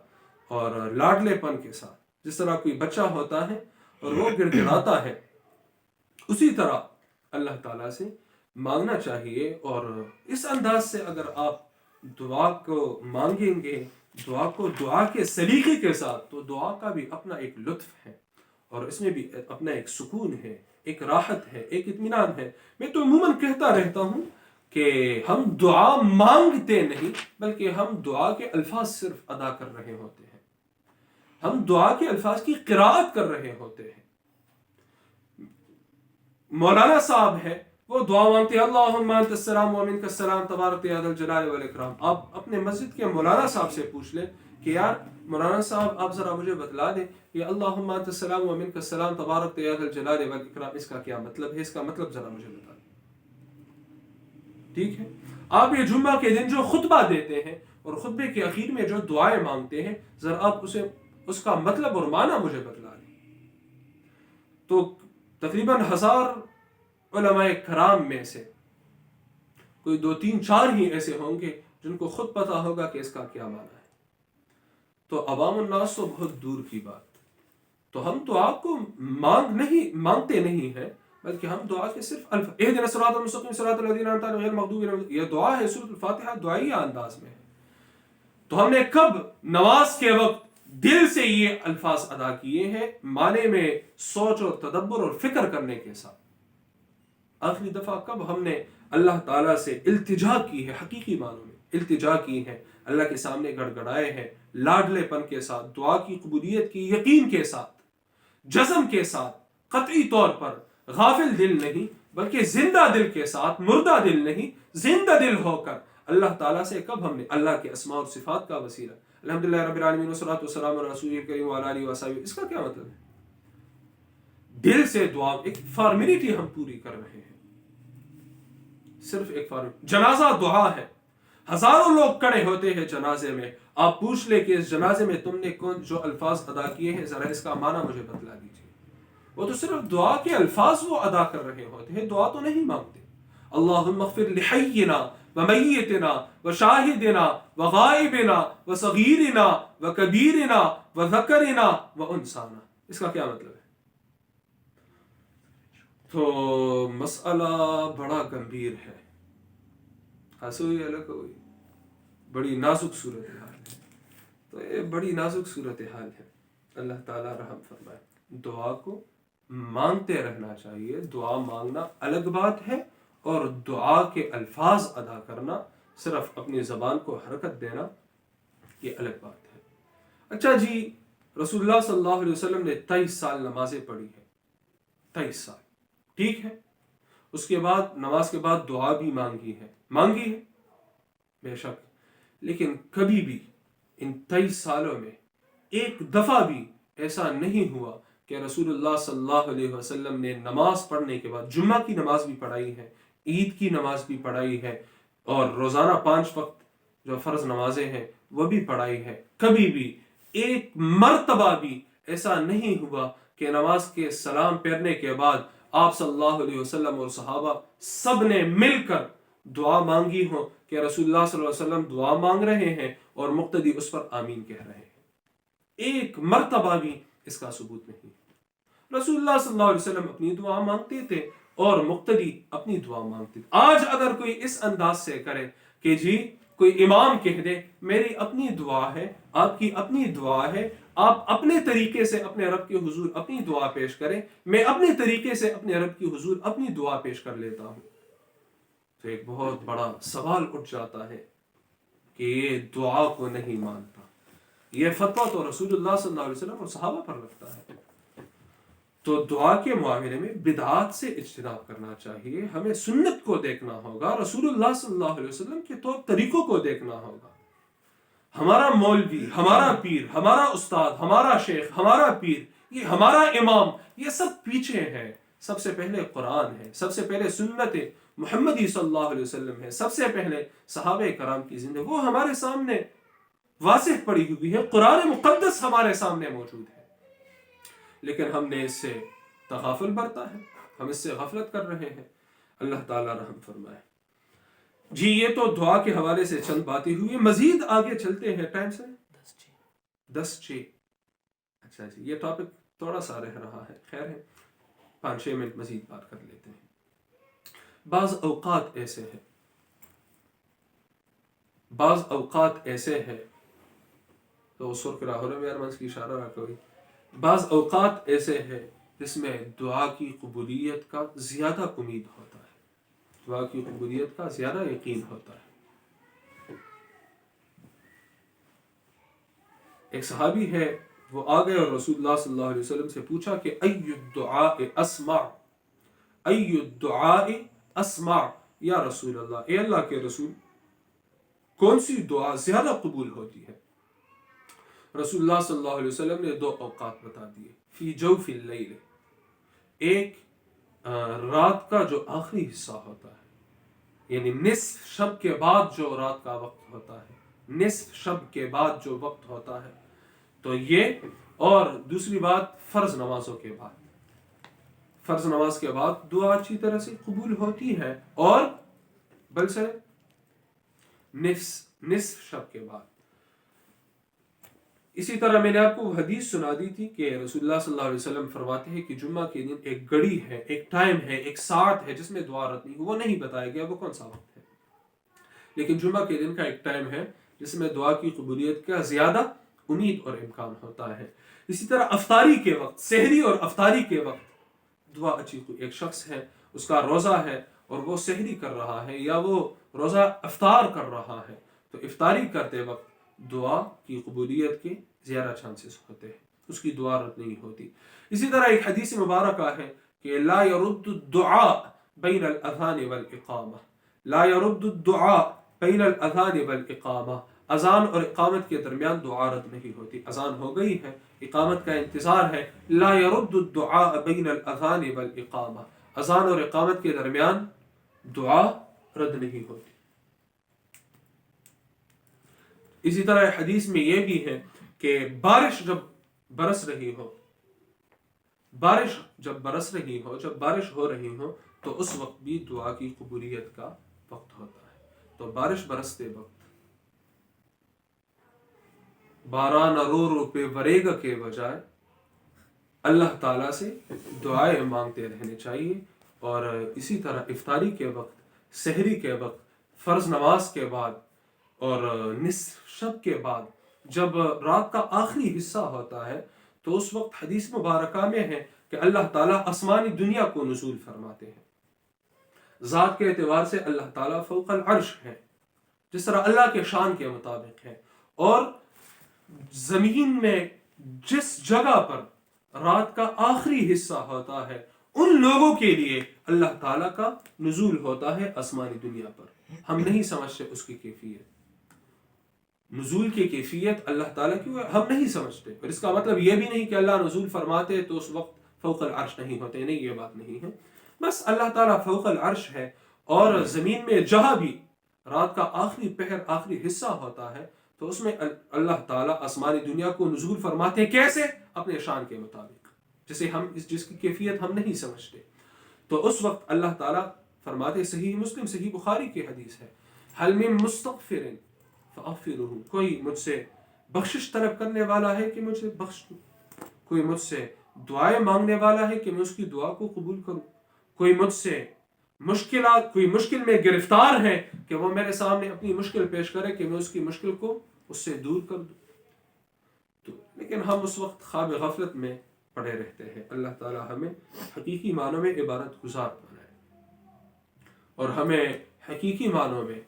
اور لاڈلے پن کے ساتھ، جس طرح کوئی بچہ ہوتا ہے اور وہ گڑ گڑاتا ہے، اسی طرح اللہ تعالیٰ سے مانگنا چاہیے۔ اور اس انداز سے اگر آپ دعا کو مانگیں گے دعا کو دعا کے سلیقے کے ساتھ تو دعا کا بھی اپنا ایک لطف ہے اور اس میں بھی اپنا ایک سکون ہے، ایک راحت ہے، ایک اطمینان ہے۔ میں تو عموماً کہتا رہتا ہوں کہ ہم دعا مانگتے نہیں بلکہ ہم دعا کے الفاظ صرف ادا کر رہے ہوتے ہیں، ہم دعا کے الفاظ کی قراءت کر رہے ہوتے ہیں۔ مولانا صاحب ہے وہ دعا مانگتے ہیں اللہم انت السلام و منک السلام تبارک یا ذا الجلال والاکرام۔ آپ اپنے مسجد کے مولانا صاحب سے پوچھ لیں کہ یار مولانا صاحب آپ ذرا مجھے بتلا دیں کہ اللہم انت السلام و منک السلام تبارک یا ذا الجلال والاکرام اس کا کیا مطلب ہے، اس کا مطلب ذرا مجھے بتا دیں۔ ٹھیک ہے، آپ یہ جمعہ کے دن جو خطبہ دیتے ہیں اور خطبے کے اخیر میں جو دعائیں مانگتے ہیں ذرا آپ اس کا مطلب اور معنی مجھے بتلا دیں۔ تو تقریباً 1000 علماء کرام میں سے کوئی 2 3 4 ہی ایسے ہوں گے جن کو خود پتا ہوگا کہ اس کا کیا معنی ہے۔ تو عوام الناس تو بہت دور کی بات۔ تو ہم دعا کو مانگتے نہیں ہیں بلکہ ہم دعا کے صرف اهدنا الصراط المستقیم صراط الذین انعمت علیہم غیر المغضوب علیہم، یہ دعا ہے سورۃ الفاتحہ دعائیہ انداز میں ہے۔ تو ہم نے کب نماز کے وقت دل سے یہ الفاظ ادا کیے ہیں معنی میں سوچ اور تدبر اور فکر کرنے کے ساتھ؟ آخری دفعہ کب ہم نے اللہ تعالیٰ سے التجا کی ہے، حقیقی معنوں میں التجا کی ہے، اللہ کے سامنے گڑ گڑائے ہیں لاڈلے پن کے ساتھ، دعا کی قبولیت کی یقین کے ساتھ، جزم کے ساتھ، قطعی طور پر غافل دل نہیں بلکہ زندہ دل کے ساتھ، مردہ دل نہیں زندہ دل ہو کر اللہ تعالیٰ سے کب ہم نے اللہ کے اسماء اور صفات کا وسیلہ الحمدللہ رب العالمین والصلاۃ والسلام علی رسول الکریم وعلی آلہ وصحبہ، اس کا کیا مطلب ہے؟ دل سے دعا ایک فارمیلٹی ہم پوری کر رہے ہیں، صرف ایک فارمیلٹی۔ جنازہ دعا ہے، ہزاروں لوگ کھڑے ہوتے ہیں جنازے میں، آپ پوچھ لے کہ اس جنازے میں تم نے کون جو الفاظ ادا کیے ہیں ذرا اس کا معنی مجھے بتلا دیجیے۔ وہ تو صرف دعا کے الفاظ وہ ادا کر رہے ہوتے ہیں، دعا تو نہیں مانگتے۔ اللہم اغفر لحینا ومیتنا وشاہدنا وغائبنا وصغیرنا وکبیرنا وذکرنا وانثانا، اس کا کیا مطلب ہے؟ تو مسئلہ بڑا گمبھیر ہے، ہنسوئی الگ ہوئی، بڑی نازک صورتحال ہے۔ تو یہ بڑی نازک صورتحال ہے، اللہ تعالیٰ رحم فرمائے۔ دعا کو مانگتے رہنا چاہیے، دعا مانگنا الگ بات ہے اور دعا کے الفاظ ادا کرنا، صرف اپنی زبان کو حرکت دینا، یہ الگ بات ہے۔ اچھا جی، رسول اللہ صلی اللہ علیہ وسلم نے 23 سال نمازیں پڑھی ہیں، 23 سال، ٹھیک ہے۔ اس کے بعد نماز کے بعد دعا بھی مانگی ہے بے شک، لیکن کبھی بھی ان 23 سالوں میں ایک دفعہ بھی ایسا نہیں ہوا کہ رسول اللہ صلی اللہ علیہ وسلم نے نماز پڑھنے کے بعد، جمعہ کی نماز بھی پڑھائی ہے، عید کی نماز بھی پڑھائی ہے اور روزانہ 5 وقت جو فرض نمازیں ہیں وہ بھی پڑھائی ہے، کبھی بھی ایک مرتبہ بھی ایسا نہیں ہوا کہ نماز کے سلام پھیرنے کے بعد آپ صلی اللہ علیہ وسلم اور صحابہ سب نے مل کر دعا مانگی ہو کہ رسول اللہ صلی اللہ علیہ وسلم دعا مانگ رہے ہیں اور مقتدی اس پر آمین کہہ رہے ہیں۔ ایک مرتبہ بھی اس کا ثبوت نہیں۔ رسول اللہ صلی اللہ علیہ وسلم اپنی دعا مانگتے تھے اور مقتدی اپنی دعا مانگتے تھے۔ آج اگر کوئی اس انداز سے کرے کہ جی کوئی امام کہہ دے میری اپنی دعا ہے، آپ کی اپنی دعا ہے، آپ اپنے طریقے سے اپنے رب کے حضور اپنی دعا پیش کریں، میں اپنے طریقے سے اپنے رب کی حضور اپنی دعا پیش کر لیتا ہوں، تو ایک بہت بڑا سوال اٹھ جاتا ہے کہ یہ دعا کو نہیں مانتا۔ یہ فتویٰ تو رسول اللہ صلی اللہ علیہ وسلم اور صحابہ پر لگتا ہے۔ تو دعا کے معاملے میں بدعات سے اجتناب کرنا چاہیے، ہمیں سنت کو دیکھنا ہوگا، رسول اللہ صلی اللہ علیہ وسلم کے طور طریقوں کو دیکھنا ہوگا۔ ہمارا مولوی، ہمارا پیر، ہمارا استاد، ہمارا شیخ، ہمارا پیر، یہ ہمارا امام، یہ سب پیچھے ہے۔ سب سے پہلے قرآن ہے، سب سے پہلے سنت محمدی صلی اللہ علیہ وسلم ہے، سب سے پہلے صحابہ کرام کی زندگی، وہ ہمارے سامنے واضح پڑی ہوئی ہے، قرآن مقدس ہمارے سامنے موجود ہے، لیکن ہم نے اس سے تغافل برتا ہے، ہم اس سے غفلت کر رہے ہیں۔ اللہ تعالیٰ رحم فرمائے۔ جی یہ تو دعا کے حوالے سے چند باتیں ہوئی، مزید آگے چلتے ہیں، ٹائم سے 10:06۔ اچھا جی، یہ ٹاپک تھوڑا سا رہ رہا ہے، خیر ہے 5-6 منٹ مزید بات کر لیتے ہیں۔ بعض اوقات ایسے ہیں بعض اوقات ایسے ہیں، تو سر کے راہور میں ارمانس کی اشارہ رکھا ہوئی، بعض اوقات ایسے ہیں جس میں دعا کی قبولیت کا زیادہ امید ہوتا ہے، دعا کی قبولیت کا زیادہ یقین ہوتا ہے۔ ایک صحابی ہے، وہ آ گئے اور رسول اللہ صلی اللہ علیہ وسلم سے پوچھا کہ ای الدعاء اسمع، ای الدعاء اسمع، یا رسول اللہ، اے اللہ کے رسول، کون سی دعا زیادہ قبول ہوتی ہے؟ رسول اللہ صلی اللہ علیہ وسلم نے 2 اوقات بتا دیے، فی جوف اللیل، ایک رات کا جو آخری حصہ ہوتا ہے، یعنی نصف شب کے بعد جو رات کا وقت ہوتا ہے، نصف شب کے بعد جو وقت ہوتا ہے، تو یہ، اور دوسری بات فرض نمازوں کے بعد، فرض نماز کے بعد دعا اچھی طرح سے قبول ہوتی ہے، اور بلکہ نصف شب کے بعد۔ اسی طرح میں نے آپ کو حدیث سنا دی تھی کہ رسول اللہ صلی اللہ علیہ وسلم فرماتے ہیں کہ جمعہ کے دن ایک گھڑی ہے، ایک ٹائم ہے، ایک ساعت ہے جس میں دعا رد نہیں، وہ نہیں بتایا گیا وہ کون سا وقت ہے، لیکن جمعہ کے دن کا ایک ٹائم ہے جس میں دعا کی قبولیت کا زیادہ امید اور امکان ہوتا ہے۔ اسی طرح افطاری کے وقت، سحری اور افطاری کے وقت دعا اچھی، ایک شخص ہے، اس کا روزہ ہے اور وہ سحری کر رہا ہے یا وہ روزہ افطار کر رہا ہے، تو افطاری کرتے وقت دعا کی قبولیت کے زیادہ چانسز ہوتے ہیں، اس کی دعا رد نہیں ہوتی۔ اسی طرح ایک حدیث مبارکہ ہے کہ لا يرد الدعاء بین الاذان والاقامہ، لا يرد الدعاء بین الاذان والاقامہ، اذان اور اقامت کے درمیان دعا رد نہیں ہوتی۔ اذان ہو گئی ہے، اقامت کا انتظار ہے، لا يرد الدعاء بین الاذان والاقامہ، اذان اور اقامت کے درمیان دعا رد نہیں ہوتی۔ اسی طرح حدیث میں یہ بھی ہے کہ بارش جب برس رہی ہو، بارش جب برس رہی ہو، جب بارش ہو رہی ہو، تو اس وقت بھی دعا کی قبولیت کا وقت ہوتا ہے۔ تو بارش برستے وقت باران رو رو پہ وریگا کے بجائے اللہ تعالیٰ سے دعائیں مانگتے رہنے چاہیے، اور اسی طرح افطاری کے وقت، سحری کے وقت، فرض نماز کے بعد اور نصف شب کے بعد جب رات کا آخری حصہ ہوتا ہے، تو اس وقت حدیث مبارکہ میں ہے کہ اللہ تعالیٰ آسمانی دنیا کو نزول فرماتے ہیں۔ ذات کے اعتبار سے اللہ تعالیٰ فوق العرش ہے، جس طرح اللہ کے شان کے مطابق ہے، اور زمین میں جس جگہ پر رات کا آخری حصہ ہوتا ہے، ان لوگوں کے لیے اللہ تعالیٰ کا نزول ہوتا ہے آسمانی دنیا پر۔ ہم نہیں سمجھتے اس کی کیفیت، نزول کی کیفیت اللہ تعالیٰ کی ہم نہیں سمجھتے، اور اس کا مطلب یہ بھی نہیں کہ اللہ نزول فرماتے تو اس وقت فوق العرش نہیں ہوتے، نہیں، یہ بات نہیں ہے۔ بس اللہ تعالیٰ فوق العرش ہے، اور زمین میں جہاں بھی رات کا آخری پہر، آخری حصہ ہوتا ہے، تو اس میں اللہ تعالیٰ آسمانی دنیا کو نزول فرماتے ہیں۔ کیسے؟ اپنے شان کے مطابق، جس کی کیفیت ہم نہیں سمجھتے۔ تو اس وقت اللہ تعالیٰ فرماتے، صحیح مسلم، صحیح بخاری کی حدیث ہے، حل من مستغفر فاغفرہ، کوئی مجھ سے بخشش طلب کرنے والا ہے کہ مجھے بخش دوں، کوئی مجھ سے دعائیں مانگنے والا ہے کہ میں اس کی دعا کو قبول کروں، کوئی مجھ سے کوئی مشکل میں گرفتار ہے کہ وہ میرے سامنے اپنی مشکل پیش کرے کہ میں اس کی مشکل کو اس سے دور کر دوں۔ لیکن ہم اس وقت خواب غفلت میں پڑے رہتے ہیں۔ اللہ تعالیٰ ہمیں حقیقی معنوں میں عبادت گزار بنائے، اور ہمیں حقیقی معنوں میں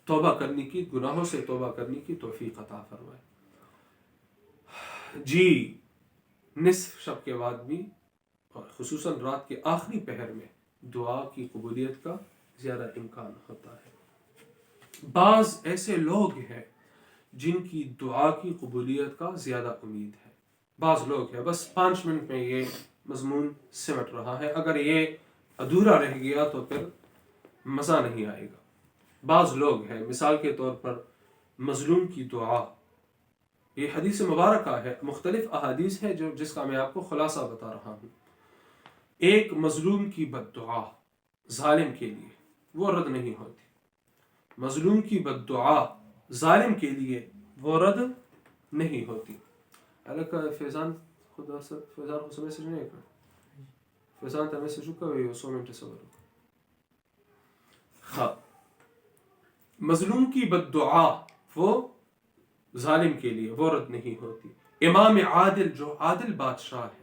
توبہ کرنے کی، گناہوں سے توبہ کرنے کی توفیق عطا فرمائے۔ جی، نصف شب کے بعد بھی، اور خصوصاً رات کے آخری پہر میں دعا کی قبولیت کا زیادہ امکان ہوتا ہے۔ بعض ایسے لوگ ہیں جن کی دعا کی قبولیت کا زیادہ امید ہے، بعض لوگ ہیں، بس 5 منٹ میں یہ مضمون سمٹ رہا ہے، اگر یہ ادھورا رہ گیا تو پھر مزہ نہیں آئے گا۔ بعض لوگ ہیں، مثال کے طور پر مظلوم کی دعا، یہ حدیث مبارکہ ہے، مختلف احادیث ہے جس کا میں آپ کو خلاصہ بتا رہا ہوں۔ ایک مظلوم کی بد دعا ظالم کے لیے وہ رد نہیں ہوتی، مظلوم کی بد دعا ظالم کے لیے وہ رد نہیں ہوتی۔ حالانکہ فیضان خدا سے فیضان کو سمجھ سے نہیں کرا، فیضان تمہیں سے چکا ہوئی ہو 100 منٹ صبر۔ ہاں، مظلوم کی بد دعا وہ ظالم کے لیے وہ رد نہیں ہوتی. امام عادل جو عادل بادشاہ ہے